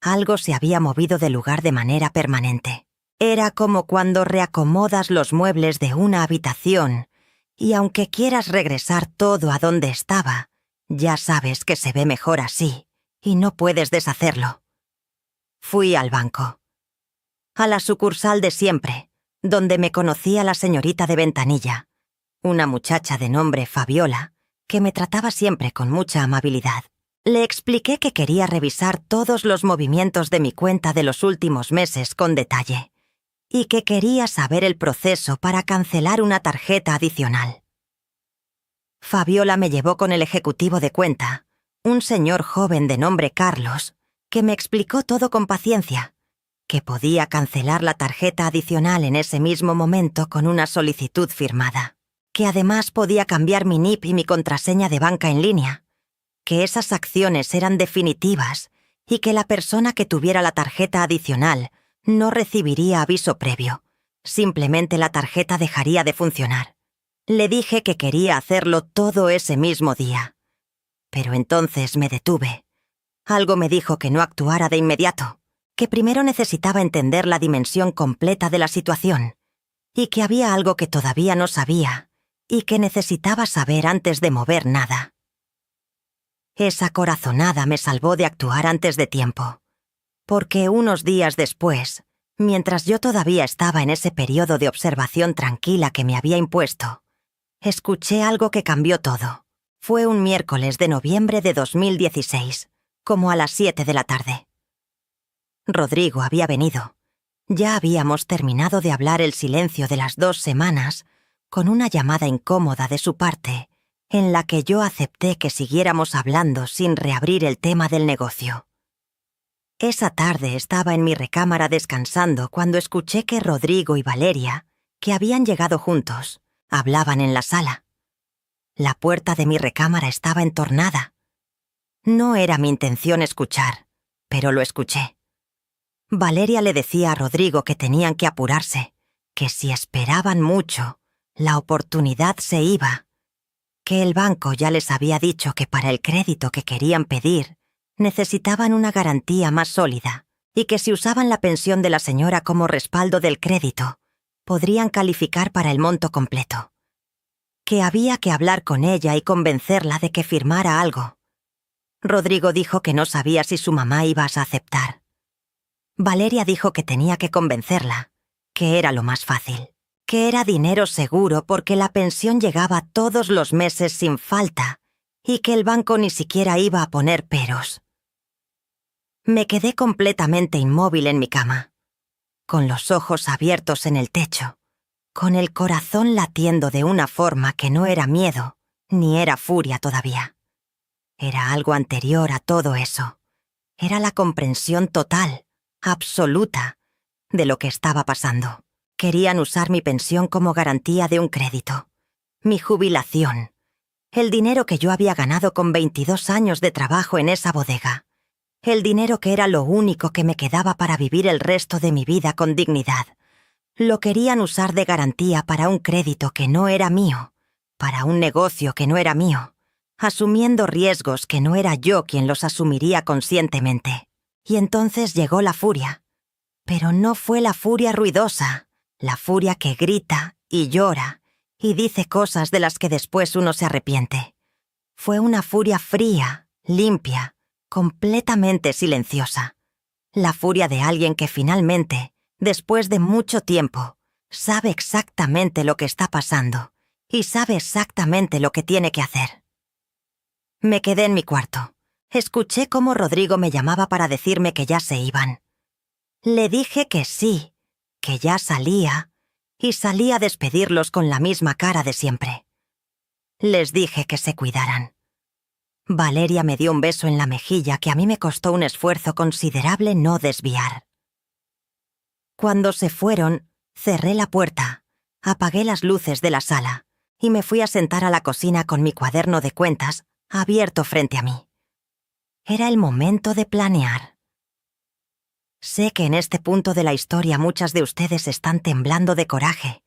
algo se había movido de lugar de manera permanente. Era como cuando reacomodas los muebles de una habitación y aunque quieras regresar todo a donde estaba, ya sabes que se ve mejor así y no puedes deshacerlo. Fui al banco. A la sucursal de siempre, donde me conocía la señorita de ventanilla, una muchacha de nombre Fabiola, que me trataba siempre con mucha amabilidad. Le expliqué que quería revisar todos los movimientos de mi cuenta de los últimos meses con detalle y que quería saber el proceso para cancelar una tarjeta adicional. Fabiola me llevó con el ejecutivo de cuenta, un señor joven de nombre Carlos, que me explicó todo con paciencia, que podía cancelar la tarjeta adicional en ese mismo momento con una solicitud firmada, que además podía cambiar mi NIP y mi contraseña de banca en línea, que esas acciones eran definitivas y que la persona que tuviera la tarjeta adicional no recibiría aviso previo. Simplemente la tarjeta dejaría de funcionar. Le dije que quería hacerlo todo ese mismo día. Pero entonces me detuve. Algo me dijo que no actuara de inmediato, que primero necesitaba entender la dimensión completa de la situación, y que había algo que todavía no sabía, y que necesitaba saber antes de mover nada. Esa corazonada me salvó de actuar antes de tiempo, porque unos días después, mientras yo todavía estaba en ese periodo de observación tranquila que me había impuesto, escuché algo que cambió todo. Fue un miércoles de noviembre de 2016, como a las 7 de la tarde. Rodrigo había venido. Ya habíamos terminado de hablar el silencio de las 2 semanas con una llamada incómoda de su parte, en la que yo acepté que siguiéramos hablando sin reabrir el tema del negocio. Esa tarde estaba en mi recámara descansando cuando escuché que Rodrigo y Valeria, que habían llegado juntos, hablaban en la sala. La puerta de mi recámara estaba entornada. No era mi intención escuchar, pero lo escuché. Valeria le decía a Rodrigo que tenían que apurarse, que si esperaban mucho, la oportunidad se iba, que el banco ya les había dicho que para el crédito que querían pedir necesitaban una garantía más sólida y que si usaban la pensión de la señora como respaldo del crédito, podrían calificar para el monto completo. Que había que hablar con ella y convencerla de que firmara algo. Rodrigo dijo que no sabía si su mamá iba a aceptar. Valeria dijo que tenía que convencerla, que era lo más fácil, que era dinero seguro porque la pensión llegaba todos los meses sin falta y que el banco ni siquiera iba a poner peros. Me quedé completamente inmóvil en mi cama, con los ojos abiertos en el techo, con el corazón latiendo de una forma que no era miedo, ni era furia todavía. Era algo anterior a todo eso. Era la comprensión total, absoluta, de lo que estaba pasando. Querían usar mi pensión como garantía de un crédito. Mi jubilación. El dinero que yo había ganado con 22 años de trabajo en esa bodega. El dinero que era lo único que me quedaba para vivir el resto de mi vida con dignidad. Lo querían usar de garantía para un crédito que no era mío, para un negocio que no era mío, asumiendo riesgos que no era yo quien los asumiría conscientemente. Y entonces llegó la furia. Pero no fue la furia ruidosa, la furia que grita y llora y dice cosas de las que después uno se arrepiente. Fue una furia fría, limpia, completamente silenciosa. La furia de alguien que finalmente, después de mucho tiempo, sabe exactamente lo que está pasando y sabe exactamente lo que tiene que hacer. Me quedé en mi cuarto. Escuché cómo Rodrigo me llamaba para decirme que ya se iban. Le dije que sí, que ya salía, y salí a despedirlos con la misma cara de siempre. Les dije que se cuidaran. Valeria me dio un beso en la mejilla que a mí me costó un esfuerzo considerable no desviar. Cuando se fueron, cerré la puerta, apagué las luces de la sala y me fui a sentar a la cocina con mi cuaderno de cuentas abierto frente a mí. Era el momento de planear. Sé que en este punto de la historia muchas de ustedes están temblando de coraje,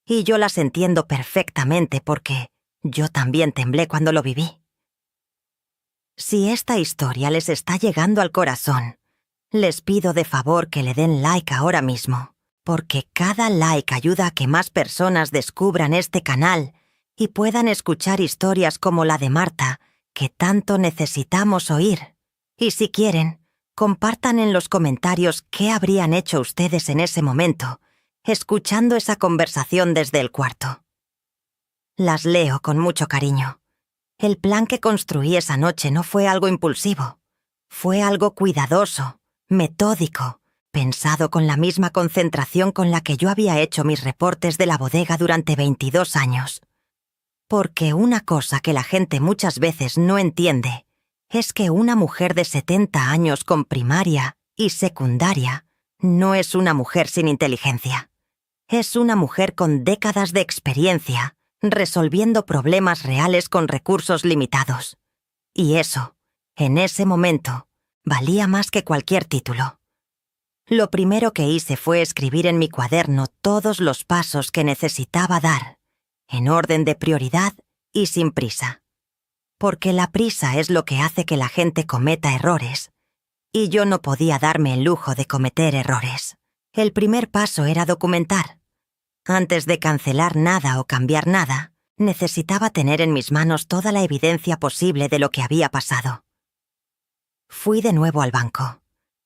y yo las entiendo perfectamente porque yo también temblé cuando lo viví. Si esta historia les está llegando al corazón, les pido de favor que le den like ahora mismo, porque cada like ayuda a que más personas descubran este canal y puedan escuchar historias como la de Marta, que tanto necesitamos oír. Y si quieren, compartan en los comentarios qué habrían hecho ustedes en ese momento, escuchando esa conversación desde el cuarto. Las leo con mucho cariño. El plan que construí esa noche no fue algo impulsivo. Fue algo cuidadoso, metódico, pensado con la misma concentración con la que yo había hecho mis reportes de la bodega durante 22 años. Porque una cosa que la gente muchas veces no entiende es que una mujer de 70 años con primaria y secundaria no es una mujer sin inteligencia. Es una mujer con décadas de experiencia, resolviendo problemas reales con recursos limitados. Y eso, en ese momento, valía más que cualquier título. Lo primero que hice fue escribir en mi cuaderno todos los pasos que necesitaba dar, en orden de prioridad y sin prisa. Porque la prisa es lo que hace que la gente cometa errores, y yo no podía darme el lujo de cometer errores. El primer paso era documentar. Antes de cancelar nada o cambiar nada, necesitaba tener en mis manos toda la evidencia posible de lo que había pasado. Fui de nuevo al banco,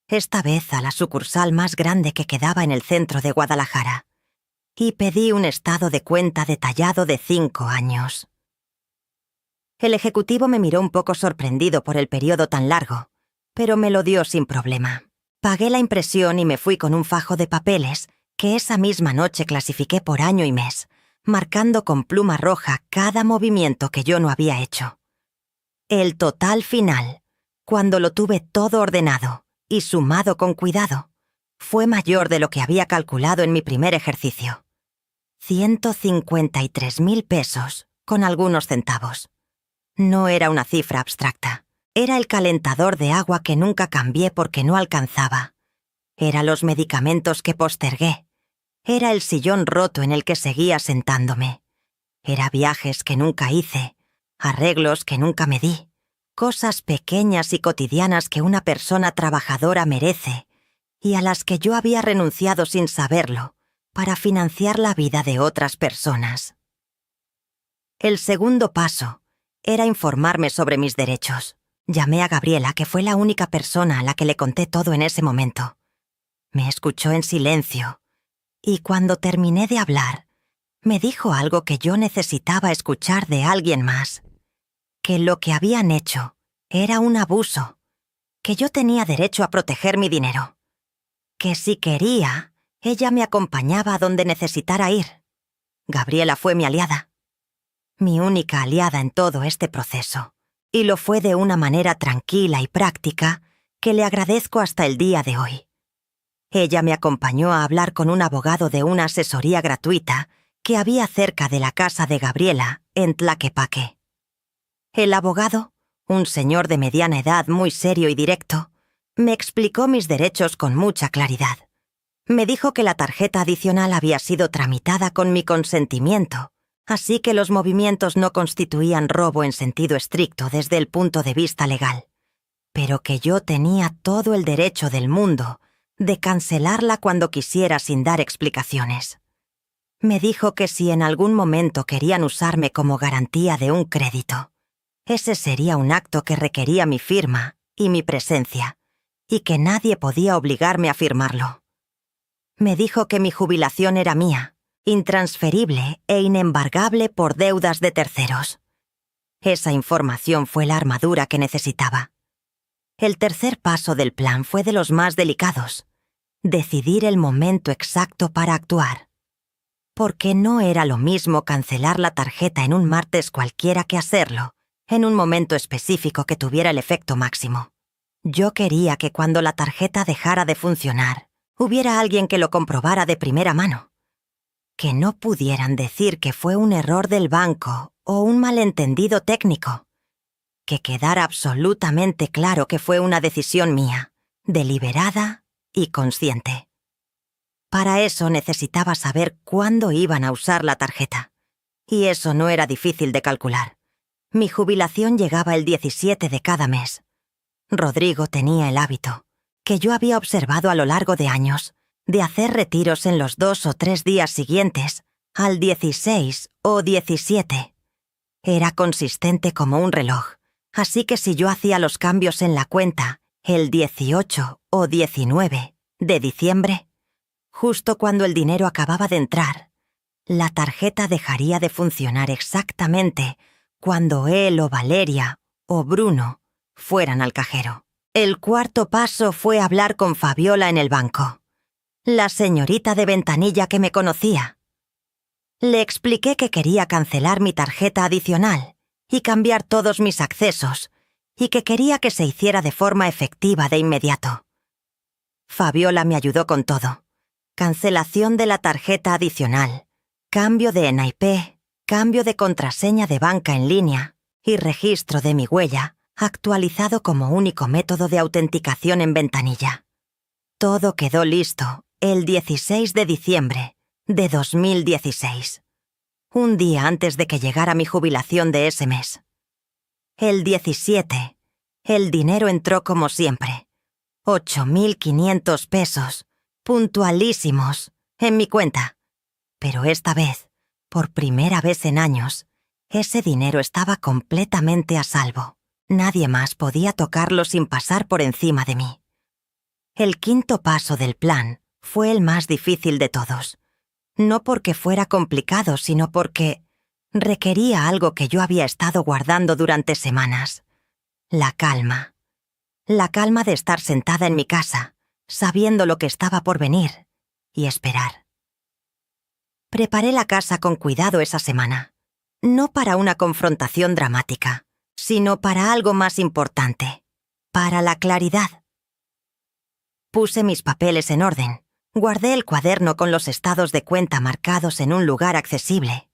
esta vez a la sucursal más grande que quedaba en el centro de Guadalajara, y pedí un estado de cuenta detallado de 5 años. El ejecutivo me miró un poco sorprendido por el periodo tan largo, pero me lo dio sin problema. Pagué la impresión y me fui con un fajo de papeles que esa misma noche clasifiqué por año y mes, marcando con pluma roja cada movimiento que yo no había hecho. El total final, cuando lo tuve todo ordenado y sumado con cuidado, fue mayor de lo que había calculado en mi primer ejercicio. 153,000 pesos, con algunos centavos. No era una cifra abstracta. Era el calentador de agua que nunca cambié porque no alcanzaba. Era los medicamentos que postergué. Era el sillón roto en el que seguía sentándome. Era viajes que nunca hice, arreglos que nunca me di, cosas pequeñas y cotidianas que una persona trabajadora merece y a las que yo había renunciado sin saberlo para financiar la vida de otras personas. El segundo paso era informarme sobre mis derechos. Llamé a Gabriela, que fue la única persona a la que le conté todo en ese momento. Me escuchó en silencio, y cuando terminé de hablar, me dijo algo que yo necesitaba escuchar de alguien más, que lo que habían hecho era un abuso, que yo tenía derecho a proteger mi dinero, que si quería, ella me acompañaba a donde necesitara ir. Gabriela fue mi aliada, mi única aliada en todo este proceso, y lo fue de una manera tranquila y práctica que le agradezco hasta el día de hoy. Ella me acompañó a hablar con un abogado de una asesoría gratuita que había cerca de la casa de Gabriela, en Tlaquepaque. El abogado, un señor de mediana edad muy serio y directo, me explicó mis derechos con mucha claridad. Me dijo que la tarjeta adicional había sido tramitada con mi consentimiento, así que los movimientos no constituían robo en sentido estricto desde el punto de vista legal, pero que yo tenía todo el derecho del mundo de cancelarla cuando quisiera sin dar explicaciones. Me dijo que si en algún momento querían usarme como garantía de un crédito, ese sería un acto que requería mi firma y mi presencia, y que nadie podía obligarme a firmarlo. Me dijo que mi jubilación era mía, intransferible e inembargable por deudas de terceros. Esa información fue la armadura que necesitaba. El tercer paso del plan fue de los más delicados: decidir el momento exacto para actuar. Porque no era lo mismo cancelar la tarjeta en un martes cualquiera que hacerlo en un momento específico que tuviera el efecto máximo. Yo quería que cuando la tarjeta dejara de funcionar, hubiera alguien que lo comprobara de primera mano. Que no pudieran decir que fue un error del banco o un malentendido técnico. Que quedara absolutamente claro que fue una decisión mía, deliberada y consciente. Para eso necesitaba saber cuándo iban a usar la tarjeta, y eso no era difícil de calcular. Mi jubilación llegaba el 17 de cada mes. Rodrigo tenía el hábito, que yo había observado a lo largo de años, de hacer retiros en los 2 o 3 días siguientes, al 16 o 17. Era consistente como un reloj, así que si yo hacía los cambios en la cuenta el 18 o 19 de diciembre, justo cuando el dinero acababa de entrar, la tarjeta dejaría de funcionar exactamente cuando él o Valeria o Bruno fueran al cajero. El cuarto paso fue hablar con Fabiola en el banco, la señorita de ventanilla que me conocía. Le expliqué que quería cancelar mi tarjeta adicional y cambiar todos mis accesos, y que quería que se hiciera de forma efectiva de inmediato. Fabiola me ayudó con todo: cancelación de la tarjeta adicional, cambio de NIP, cambio de contraseña de banca en línea y registro de mi huella, actualizado como único método de autenticación en ventanilla. Todo quedó listo el 16 de diciembre de 2016, un día antes de que llegara mi jubilación de ese mes. El 17, el dinero entró como siempre, 8.500 pesos, puntualísimos, en mi cuenta. Pero esta vez, por primera vez en años, ese dinero estaba completamente a salvo. Nadie más podía tocarlo sin pasar por encima de mí. El quinto paso del plan fue el más difícil de todos. No porque fuera complicado, sino porque requería algo que yo había estado guardando durante semanas: la calma. La calma de estar sentada en mi casa, sabiendo lo que estaba por venir, y esperar. Preparé la casa con cuidado esa semana, no para una confrontación dramática, sino para algo más importante: para la claridad. Puse mis papeles en orden, guardé el cuaderno con los estados de cuenta marcados en un lugar accesible.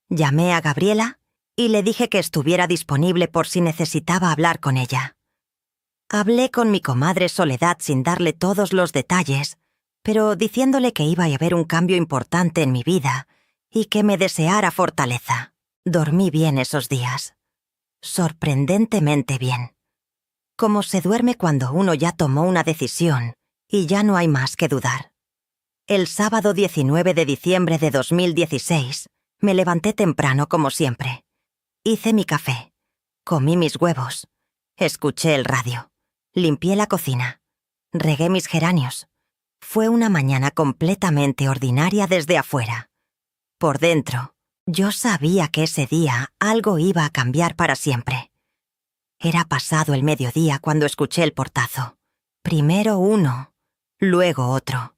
Llamé a Gabriela y le dije que estuviera disponible por si necesitaba hablar con ella. Hablé con mi comadre Soledad sin darle todos los detalles, pero diciéndole que iba a haber un cambio importante en mi vida y que me deseara fortaleza. Dormí bien esos días. Sorprendentemente bien. Como se duerme cuando uno ya tomó una decisión y ya no hay más que dudar. El sábado 19 de diciembre de 2016, me levanté temprano como siempre. Hice mi café, comí mis huevos, escuché el radio, limpié la cocina, regué mis geranios. Fue una mañana completamente ordinaria desde afuera. Por dentro, yo sabía que ese día algo iba a cambiar para siempre. Era pasado el mediodía cuando escuché el portazo. Primero uno, luego otro.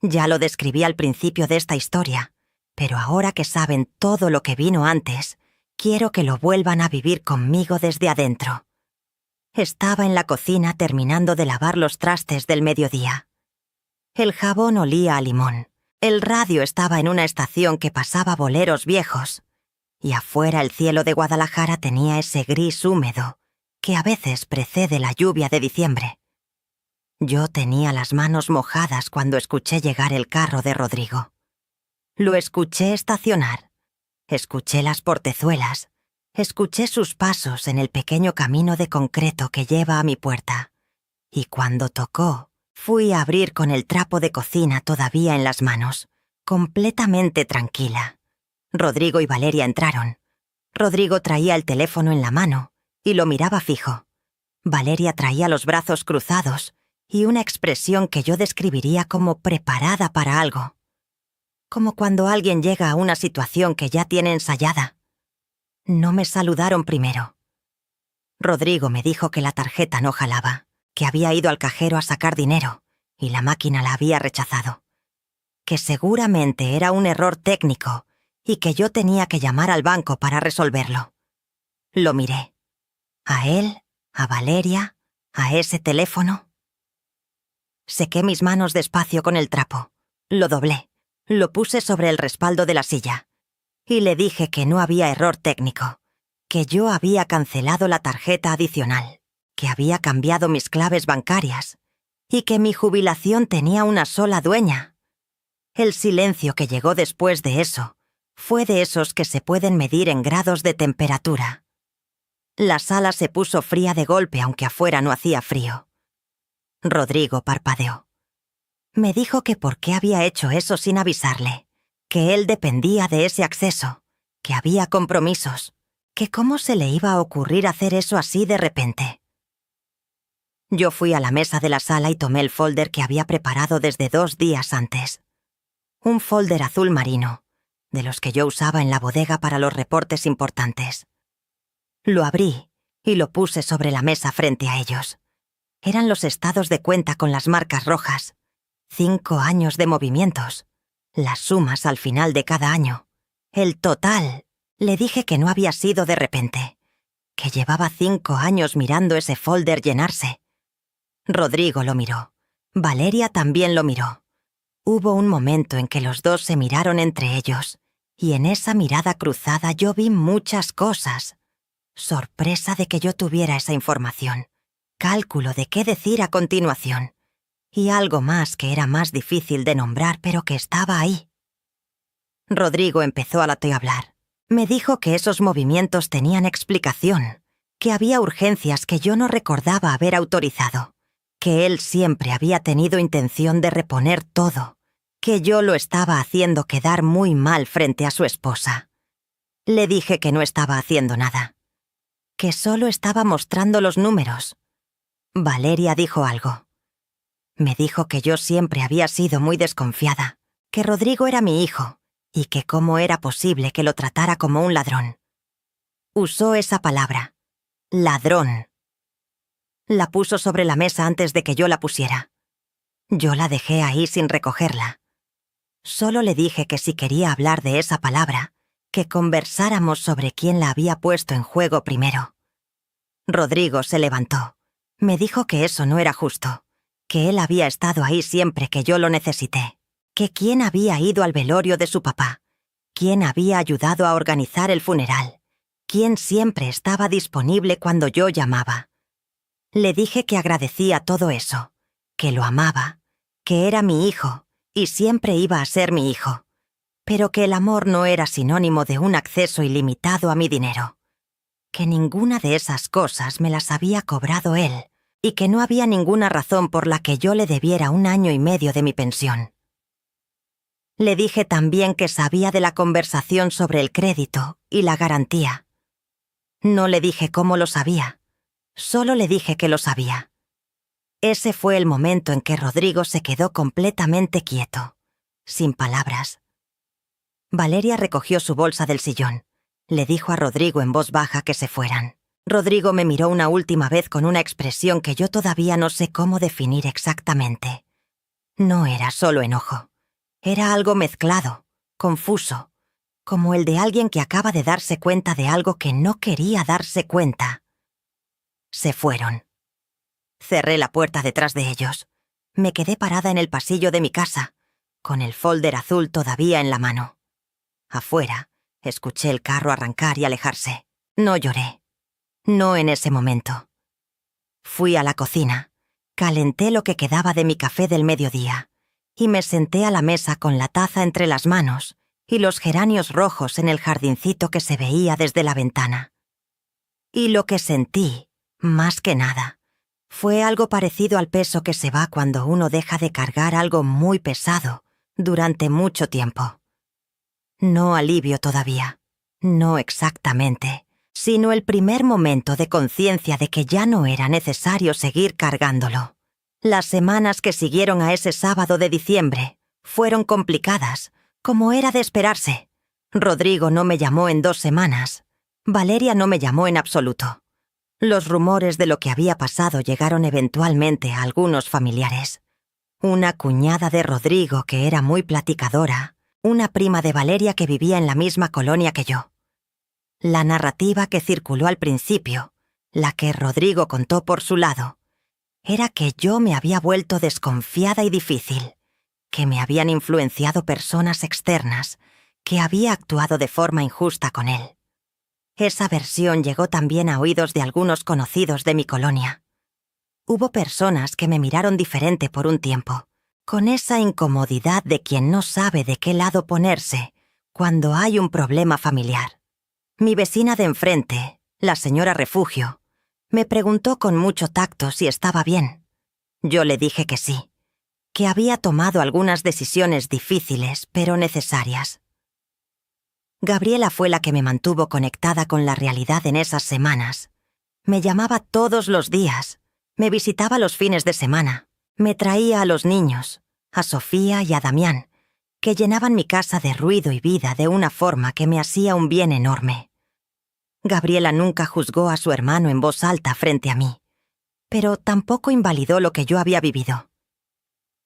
Ya lo describí al principio de esta historia, pero ahora que saben todo lo que vino antes, quiero que lo vuelvan a vivir conmigo desde adentro. Estaba en la cocina terminando de lavar los trastes del mediodía. El jabón olía a limón. El radio estaba en una estación que pasaba boleros viejos. Y afuera el cielo de Guadalajara tenía ese gris húmedo que a veces precede la lluvia de diciembre. Yo tenía las manos mojadas cuando escuché llegar el carro de Rodrigo. Lo escuché estacionar. Escuché las portezuelas. Escuché sus pasos en el pequeño camino de concreto que lleva a mi puerta. Y cuando tocó, fui a abrir con el trapo de cocina todavía en las manos, completamente tranquila. Rodrigo y Valeria entraron. Rodrigo traía el teléfono en la mano y lo miraba fijo. Valeria traía los brazos cruzados y una expresión que yo describiría como preparada para algo. Como cuando alguien llega a una situación que ya tiene ensayada. No me saludaron primero. Rodrigo me dijo que la tarjeta no jalaba, que había ido al cajero a sacar dinero y la máquina la había rechazado. Que seguramente era un error técnico y que yo tenía que llamar al banco para resolverlo. Lo miré. A él, a Valeria, a ese teléfono. Sequé mis manos despacio con el trapo. Lo doblé. Lo puse sobre el respaldo de la silla. Y le dije que no había error técnico, que yo había cancelado la tarjeta adicional, que había cambiado mis claves bancarias y que mi jubilación tenía una sola dueña. El silencio que llegó después de eso fue de esos que se pueden medir en grados de temperatura. La sala se puso fría de golpe, aunque afuera no hacía frío. Rodrigo parpadeó. Me dijo que por qué había hecho eso sin avisarle, que él dependía de ese acceso, que había compromisos, que cómo se le iba a ocurrir hacer eso así de repente. Yo fui a la mesa de la sala y tomé el folder que había preparado desde 2 días antes. Un folder azul marino, de los que yo usaba en la bodega para los reportes importantes. Lo abrí y lo puse sobre la mesa frente a ellos. Eran los estados de cuenta con las marcas rojas. 5 años de movimientos. Las sumas al final de cada año. El total. Le dije que no había sido de repente. Que llevaba 5 años mirando ese folder llenarse. Rodrigo lo miró. Valeria también lo miró. Hubo un momento en que los dos se miraron entre ellos. Y en esa mirada cruzada yo vi muchas cosas. Sorpresa de que yo tuviera esa información. Cálculo de qué decir a continuación. Y algo más que era más difícil de nombrar, pero que estaba ahí. Rodrigo empezó a hablar. Me dijo que esos movimientos tenían explicación, que había urgencias que yo no recordaba haber autorizado, que él siempre había tenido intención de reponer todo, que yo lo estaba haciendo quedar muy mal frente a su esposa. Le dije que no estaba haciendo nada, que solo estaba mostrando los números. Valeria dijo algo. Me dijo que yo siempre había sido muy desconfiada, que Rodrigo era mi hijo, y que cómo era posible que lo tratara como un ladrón. Usó esa palabra, ladrón. La puso sobre la mesa antes de que yo la pusiera. Yo la dejé ahí sin recogerla. Solo le dije que si quería hablar de esa palabra, que conversáramos sobre quién la había puesto en juego primero. Rodrigo se levantó. Me dijo que eso no era justo, que él había estado ahí siempre que yo lo necesité, que quién había ido al velorio de su papá, quién había ayudado a organizar el funeral, quién siempre estaba disponible cuando yo llamaba. Le dije que agradecía todo eso, que lo amaba, que era mi hijo y siempre iba a ser mi hijo, pero que el amor no era sinónimo de un acceso ilimitado a mi dinero, que ninguna de esas cosas me las había cobrado él y que no había ninguna razón por la que yo le debiera 1 año y medio de mi pensión. Le dije también que sabía de la conversación sobre el crédito y la garantía. No le dije cómo lo sabía, solo le dije que lo sabía. Ese fue el momento en que Rodrigo se quedó completamente quieto, sin palabras. Valeria recogió su bolsa del sillón. Le dijo a Rodrigo en voz baja que se fueran. Rodrigo me miró una última vez con una expresión que yo todavía no sé cómo definir exactamente. No era solo enojo. Era algo mezclado, confuso, como el de alguien que acaba de darse cuenta de algo que no quería darse cuenta. Se fueron. Cerré la puerta detrás de ellos. Me quedé parada en el pasillo de mi casa, con el folder azul todavía en la mano. Afuera, escuché el carro arrancar y alejarse. No lloré. No en ese momento. Fui a la cocina, calenté lo que quedaba de mi café del mediodía y me senté a la mesa con la taza entre las manos y los geranios rojos en el jardincito que se veía desde la ventana. Y lo que sentí, más que nada, fue algo parecido al peso que se va cuando uno deja de cargar algo muy pesado durante mucho tiempo. No alivio todavía, no exactamente, sino el primer momento de conciencia de que ya no era necesario seguir cargándolo. Las semanas que siguieron a ese sábado de diciembre fueron complicadas, como era de esperarse. Rodrigo no me llamó en 2 semanas. Valeria no me llamó en absoluto. Los rumores de lo que había pasado llegaron eventualmente a algunos familiares. Una cuñada de Rodrigo que era muy platicadora, una prima de Valeria que vivía en la misma colonia que yo. La narrativa que circuló al principio, la que Rodrigo contó por su lado, era que yo me había vuelto desconfiada y difícil, que me habían influenciado personas externas, que había actuado de forma injusta con él. Esa versión llegó también a oídos de algunos conocidos de mi colonia. Hubo personas que me miraron diferente por un tiempo, con esa incomodidad de quien no sabe de qué lado ponerse cuando hay un problema familiar. Mi vecina de enfrente, la señora Refugio, me preguntó con mucho tacto si estaba bien. Yo le dije que sí, que había tomado algunas decisiones difíciles pero necesarias. Gabriela fue la que me mantuvo conectada con la realidad en esas semanas. Me llamaba todos los días, me visitaba los fines de semana, me traía a los niños, a Sofía y a Damián, que llenaban mi casa de ruido y vida de una forma que me hacía un bien enorme. Gabriela nunca juzgó a su hermano en voz alta frente a mí, pero tampoco invalidó lo que yo había vivido.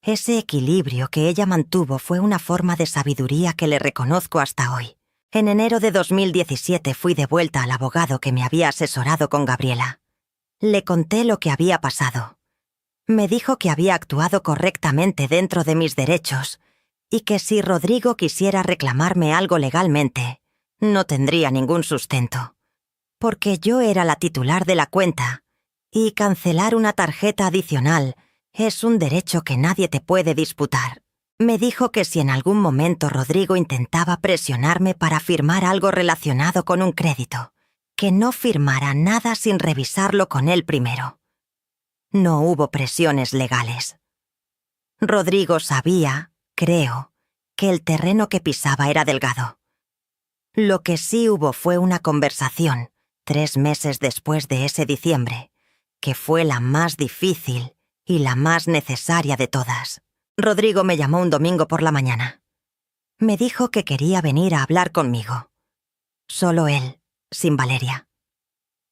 Ese equilibrio que ella mantuvo fue una forma de sabiduría que le reconozco hasta hoy. En enero de 2017 fui de vuelta al abogado que me había asesorado con Gabriela. Le conté lo que había pasado. Me dijo que había actuado correctamente dentro de mis derechos y que si Rodrigo quisiera reclamarme algo legalmente, no tendría ningún sustento, porque yo era la titular de la cuenta y cancelar una tarjeta adicional es un derecho que nadie te puede disputar. Me dijo que si en algún momento Rodrigo intentaba presionarme para firmar algo relacionado con un crédito, que no firmara nada sin revisarlo con él primero. No hubo presiones legales. Rodrigo sabía, creo, que el terreno que pisaba era delgado. Lo que sí hubo fue una conversación, 3 meses después de ese diciembre, que fue la más difícil y la más necesaria de todas. Rodrigo me llamó un domingo por la mañana. Me dijo que quería venir a hablar conmigo. Solo él, sin Valeria.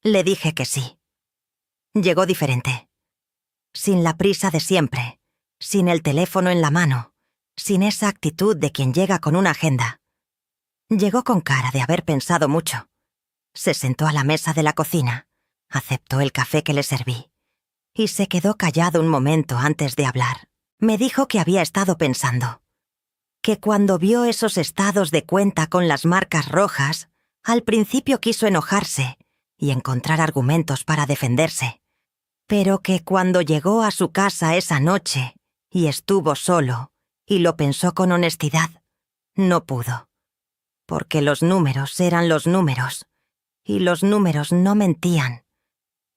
Le dije que sí. Llegó diferente. Sin la prisa de siempre, sin el teléfono en la mano, sin esa actitud de quien llega con una agenda. Llegó con cara de haber pensado mucho. Se sentó a la mesa de la cocina, aceptó el café que le serví y se quedó callado un momento antes de hablar. Me dijo que había estado pensando, que cuando vio esos estados de cuenta con las marcas rojas, al principio quiso enojarse y encontrar argumentos para defenderse, pero que cuando llegó a su casa esa noche y estuvo solo y lo pensó con honestidad, no pudo, porque los números eran los números y los números no mentían.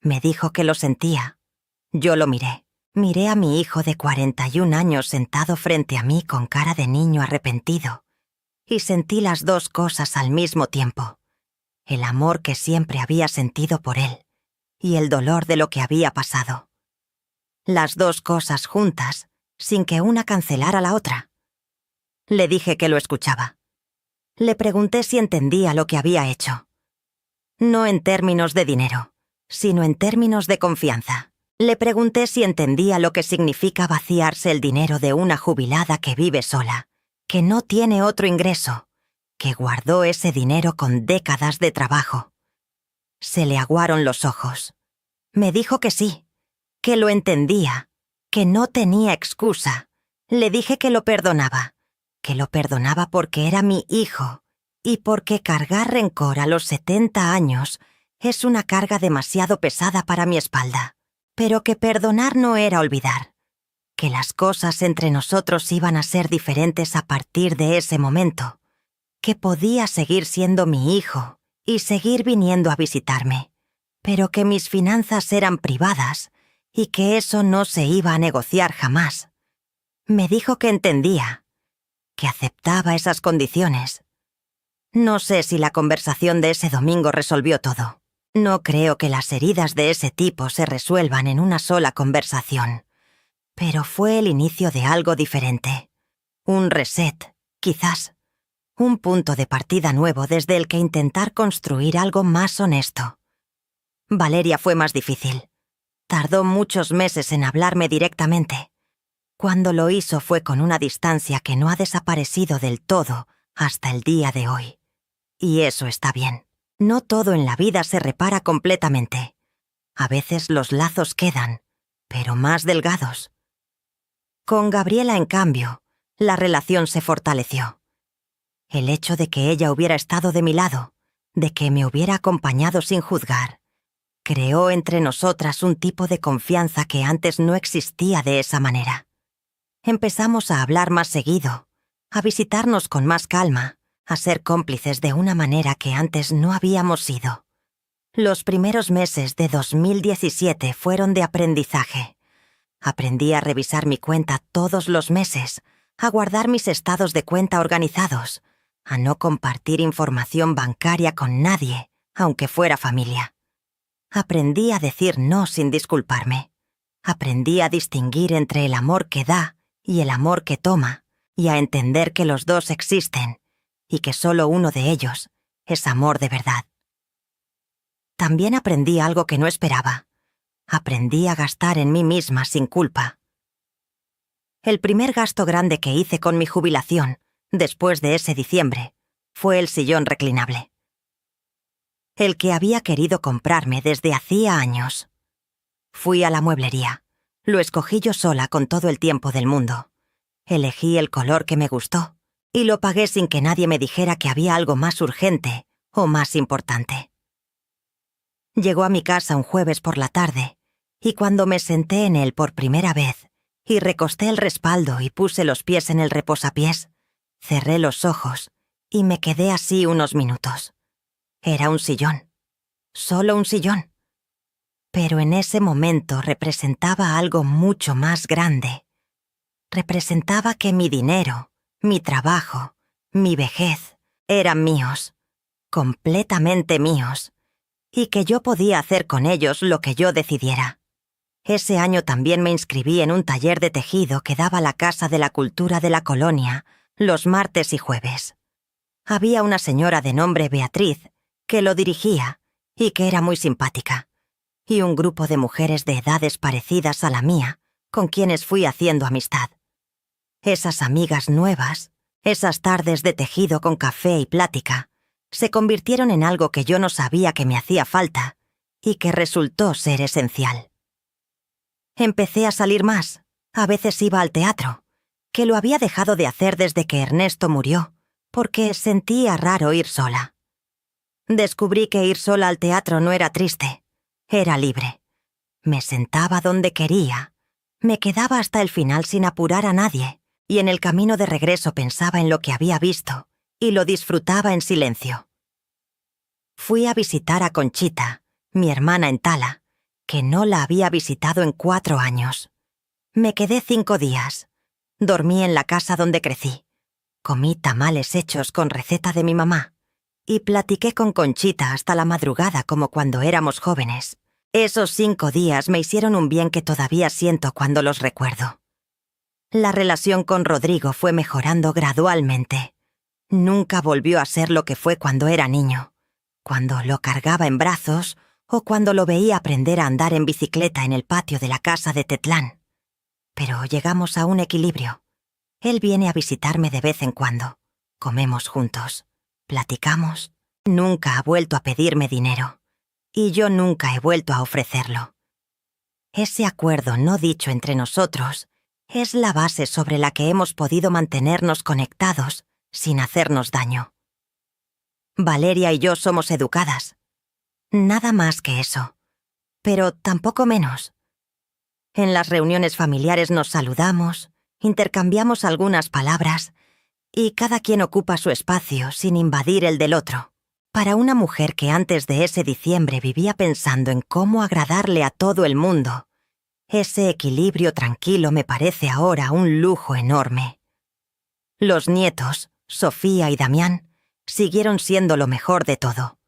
Me dijo que lo sentía. Yo lo miré. Miré a mi hijo de 41 años sentado frente a mí con cara de niño arrepentido, y sentí las dos cosas al mismo tiempo: el amor que siempre había sentido por él y el dolor de lo que había pasado. Las dos cosas juntas, sin que una cancelara la otra. Le dije que lo escuchaba. Le pregunté si entendía lo que había hecho. No en términos de dinero, sino en términos de confianza. Le pregunté si entendía lo que significa vaciarse el dinero de una jubilada que vive sola, que no tiene otro ingreso, que guardó ese dinero con décadas de trabajo. Se le aguaron los ojos. Me dijo que sí, que lo entendía, que no tenía excusa. Le dije que lo perdonaba porque era mi hijo y porque cargar rencor a los 70 años es una carga demasiado pesada para mi espalda. Pero que perdonar no era olvidar, que las cosas entre nosotros iban a ser diferentes a partir de ese momento, que podía seguir siendo mi hijo y seguir viniendo a visitarme, pero que mis finanzas eran privadas y que eso no se iba a negociar jamás. Me dijo que entendía, que aceptaba esas condiciones. No sé si la conversación de ese domingo resolvió todo. No creo que las heridas de ese tipo se resuelvan en una sola conversación, pero fue el inicio de algo diferente. Un reset, quizás. Un punto de partida nuevo desde el que intentar construir algo más honesto. Valeria fue más difícil. Tardó muchos meses en hablarme directamente. Cuando lo hizo fue con una distancia que no ha desaparecido del todo hasta el día de hoy. Y eso está bien. No todo en la vida se repara completamente. A veces los lazos quedan, pero más delgados. Con Gabriela, en cambio, la relación se fortaleció. El hecho de que ella hubiera estado de mi lado, de que me hubiera acompañado sin juzgar, creó entre nosotras un tipo de confianza que antes no existía de esa manera. Empezamos a hablar más seguido, a visitarnos con más calma, a ser cómplices de una manera que antes no habíamos sido. Los primeros meses de 2017 fueron de aprendizaje. Aprendí a revisar mi cuenta todos los meses, a guardar mis estados de cuenta organizados, a no compartir información bancaria con nadie, aunque fuera familia. Aprendí a decir no sin disculparme. Aprendí a distinguir entre el amor que da y el amor que toma, y a entender que los dos existen, y que solo uno de ellos es amor de verdad. También aprendí algo que no esperaba. Aprendí a gastar en mí misma sin culpa. El primer gasto grande que hice con mi jubilación, después de ese diciembre, fue el sillón reclinable. El que había querido comprarme desde hacía años. Fui a la mueblería. Lo escogí yo sola con todo el tiempo del mundo. Elegí el color que me gustó y lo pagué sin que nadie me dijera que había algo más urgente o más importante. Llegó a mi casa un jueves por la tarde y cuando me senté en él por primera vez y recosté el respaldo y puse los pies en el reposapiés, cerré los ojos y me quedé así unos minutos. Era un sillón. Solo un sillón. Pero en ese momento representaba algo mucho más grande. Representaba que mi dinero, mi trabajo, mi vejez, eran míos, completamente míos, y que yo podía hacer con ellos lo que yo decidiera. Ese año también me inscribí en un taller de tejido que daba la Casa de la Cultura de la Colonia los martes y jueves. Había una señora de nombre Beatriz que lo dirigía y que era muy simpática, y un grupo de mujeres de edades parecidas a la mía, con quienes fui haciendo amistad. Esas amigas nuevas, esas tardes de tejido con café y plática, se convirtieron en algo que yo no sabía que me hacía falta y que resultó ser esencial. Empecé a salir más, a veces iba al teatro, que lo había dejado de hacer desde que Ernesto murió, porque sentía raro ir sola. Descubrí que ir sola al teatro no era triste, era libre. Me sentaba donde quería, me quedaba hasta el final sin apurar a nadie, y en el camino de regreso pensaba en lo que había visto, y lo disfrutaba en silencio. Fui a visitar a Conchita, mi hermana en Tala, que no la había visitado en 4 años. Me quedé 5 días. Dormí en la casa donde crecí. Comí tamales hechos con receta de mi mamá. Y platiqué con Conchita hasta la madrugada como cuando éramos jóvenes. Esos 5 días me hicieron un bien que todavía siento cuando los recuerdo. La relación con Rodrigo fue mejorando gradualmente. Nunca volvió a ser lo que fue cuando era niño, cuando lo cargaba en brazos o cuando lo veía aprender a andar en bicicleta en el patio de la casa de Tetlán. Pero llegamos a un equilibrio. Él viene a visitarme de vez en cuando. Comemos juntos. Platicamos. Nunca ha vuelto a pedirme dinero. Y yo nunca he vuelto a ofrecerlo. Ese acuerdo no dicho entre nosotros es la base sobre la que hemos podido mantenernos conectados sin hacernos daño. Valeria y yo somos educadas. Nada más que eso. Pero tampoco menos. En las reuniones familiares nos saludamos, intercambiamos algunas palabras y cada quien ocupa su espacio sin invadir el del otro. Para una mujer que antes de ese diciembre vivía pensando en cómo agradarle a todo el mundo, ese equilibrio tranquilo me parece ahora un lujo enorme. Los nietos, Sofía y Damián, siguieron siendo lo mejor de todo.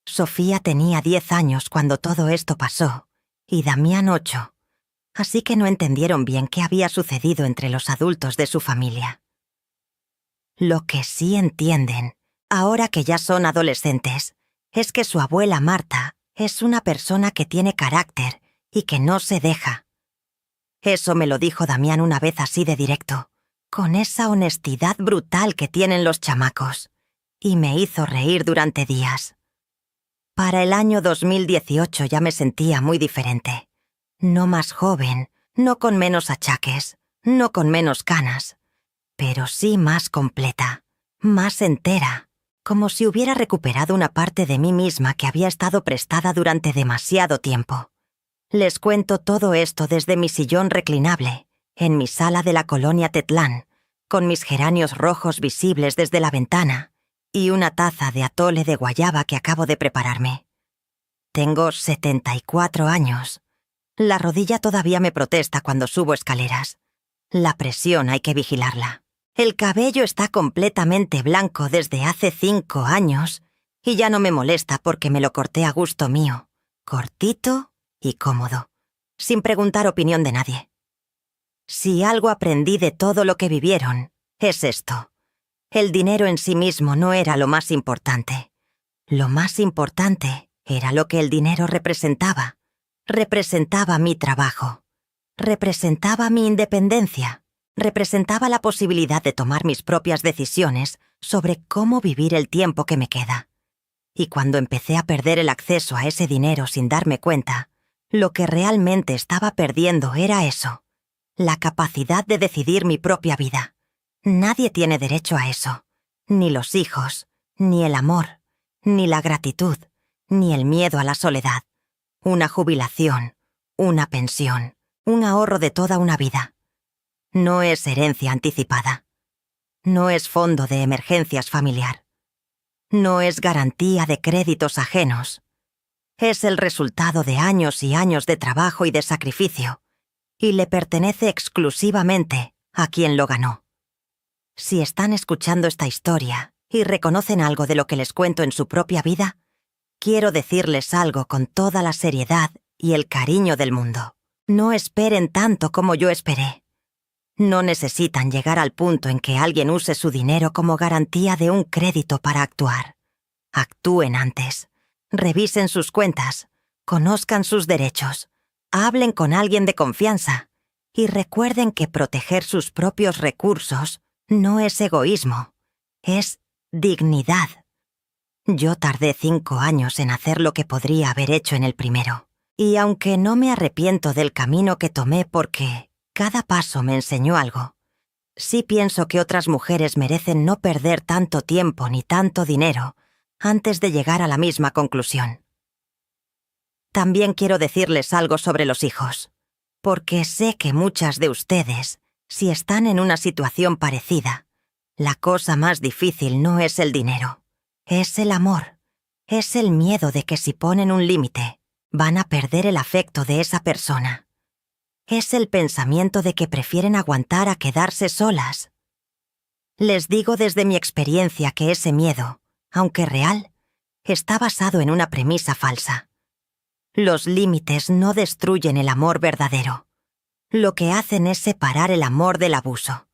Sofía tenía 10 años cuando todo esto pasó, y Damián 8, así que no entendieron bien qué había sucedido entre los adultos de su familia. Lo que sí entienden, ahora que ya son adolescentes, es que su abuela Marta es una persona que tiene carácter y que no se deja. Eso me lo dijo Damián una vez así de directo, con esa honestidad brutal que tienen los chamacos, y me hizo reír durante días. Para el año 2018 ya me sentía muy diferente. No más joven, no con menos achaques, no con menos canas, pero sí más completa, más entera, como si hubiera recuperado una parte de mí misma que había estado prestada durante demasiado tiempo. Les cuento todo esto desde mi sillón reclinable, en mi sala de la colonia Tetlán, con mis geranios rojos visibles desde la ventana y una taza de atole de guayaba que acabo de prepararme. Tengo 74 años. La rodilla todavía me protesta cuando subo escaleras. La presión hay que vigilarla. El cabello está completamente blanco desde hace 5 años y ya no me molesta porque me lo corté a gusto mío, cortito y cómodo, sin preguntar opinión de nadie. Si algo aprendí de todo lo que vivieron, es esto. El dinero en sí mismo no era lo más importante. Lo más importante era lo que el dinero representaba. Representaba mi trabajo. Representaba mi independencia. Representaba la posibilidad de tomar mis propias decisiones sobre cómo vivir el tiempo que me queda. Y cuando empecé a perder el acceso a ese dinero sin darme cuenta, lo que realmente estaba perdiendo era eso, la capacidad de decidir mi propia vida. Nadie tiene derecho a eso, ni los hijos, ni el amor, ni la gratitud, ni el miedo a la soledad, una jubilación, una pensión, un ahorro de toda una vida. No es herencia anticipada. No es fondo de emergencias familiar. No es garantía de créditos ajenos. Es el resultado de años y años de trabajo y de sacrificio, y le pertenece exclusivamente a quien lo ganó. Si están escuchando esta historia y reconocen algo de lo que les cuento en su propia vida, quiero decirles algo con toda la seriedad y el cariño del mundo. No esperen tanto como yo esperé. No necesitan llegar al punto en que alguien use su dinero como garantía de un crédito para actuar. Actúen antes. Revisen sus cuentas. Conozcan sus derechos. Hablen con alguien de confianza. Y recuerden que proteger sus propios recursos no es egoísmo. Es dignidad. Yo tardé 5 años en hacer lo que podría haber hecho en el primero. Y aunque no me arrepiento del camino que tomé porque cada paso me enseñó algo, sí pienso que otras mujeres merecen no perder tanto tiempo ni tanto dinero antes de llegar a la misma conclusión. También quiero decirles algo sobre los hijos, porque sé que muchas de ustedes, si están en una situación parecida, la cosa más difícil no es el dinero, es el amor, es el miedo de que si ponen un límite, van a perder el afecto de esa persona. Es el pensamiento de que prefieren aguantar a quedarse solas. Les digo desde mi experiencia que ese miedo, aunque real, está basado en una premisa falsa. Los límites no destruyen el amor verdadero. Lo que hacen es separar el amor del abuso.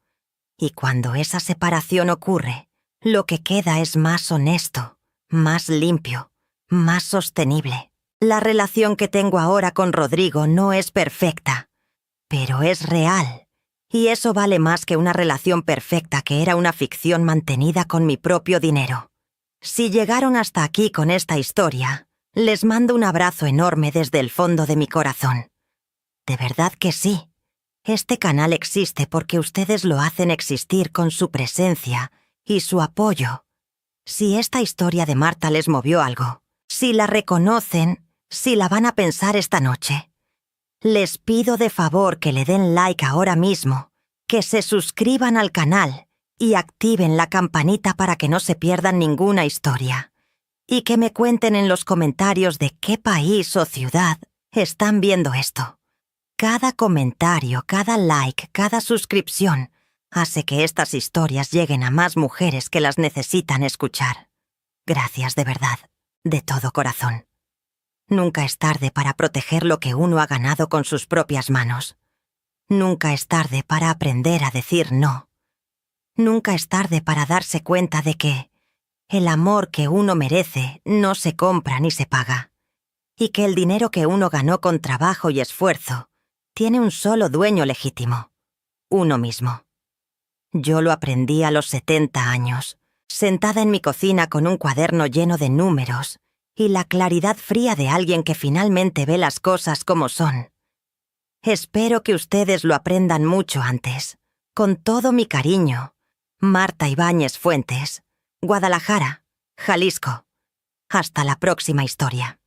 Y cuando esa separación ocurre, lo que queda es más honesto, más limpio, más sostenible. La relación que tengo ahora con Rodrigo no es perfecta, pero es real, y eso vale más que una relación perfecta que era una ficción mantenida con mi propio dinero. Si llegaron hasta aquí con esta historia, les mando un abrazo enorme desde el fondo de mi corazón. De verdad que sí. Este canal existe porque ustedes lo hacen existir con su presencia y su apoyo. Si esta historia de Marta les movió algo, si la reconocen, si la van a pensar esta noche, les pido de favor que le den like ahora mismo, que se suscriban al canal y activen la campanita para que no se pierdan ninguna historia. Y que me cuenten en los comentarios de qué país o ciudad están viendo esto. Cada comentario, cada like, cada suscripción hace que estas historias lleguen a más mujeres que las necesitan escuchar. Gracias de verdad, de todo corazón. Nunca es tarde para proteger lo que uno ha ganado con sus propias manos. Nunca es tarde para aprender a decir no. Nunca es tarde para darse cuenta de que el amor que uno merece no se compra ni se paga, y que el dinero que uno ganó con trabajo y esfuerzo tiene un solo dueño legítimo, uno mismo. Yo lo aprendí a los 70 años, sentada en mi cocina con un cuaderno lleno de números y la claridad fría de alguien que finalmente ve las cosas como son. Espero que ustedes lo aprendan mucho antes. Con todo mi cariño, Marta Ibáñez Fuentes, Guadalajara, Jalisco. Hasta la próxima historia.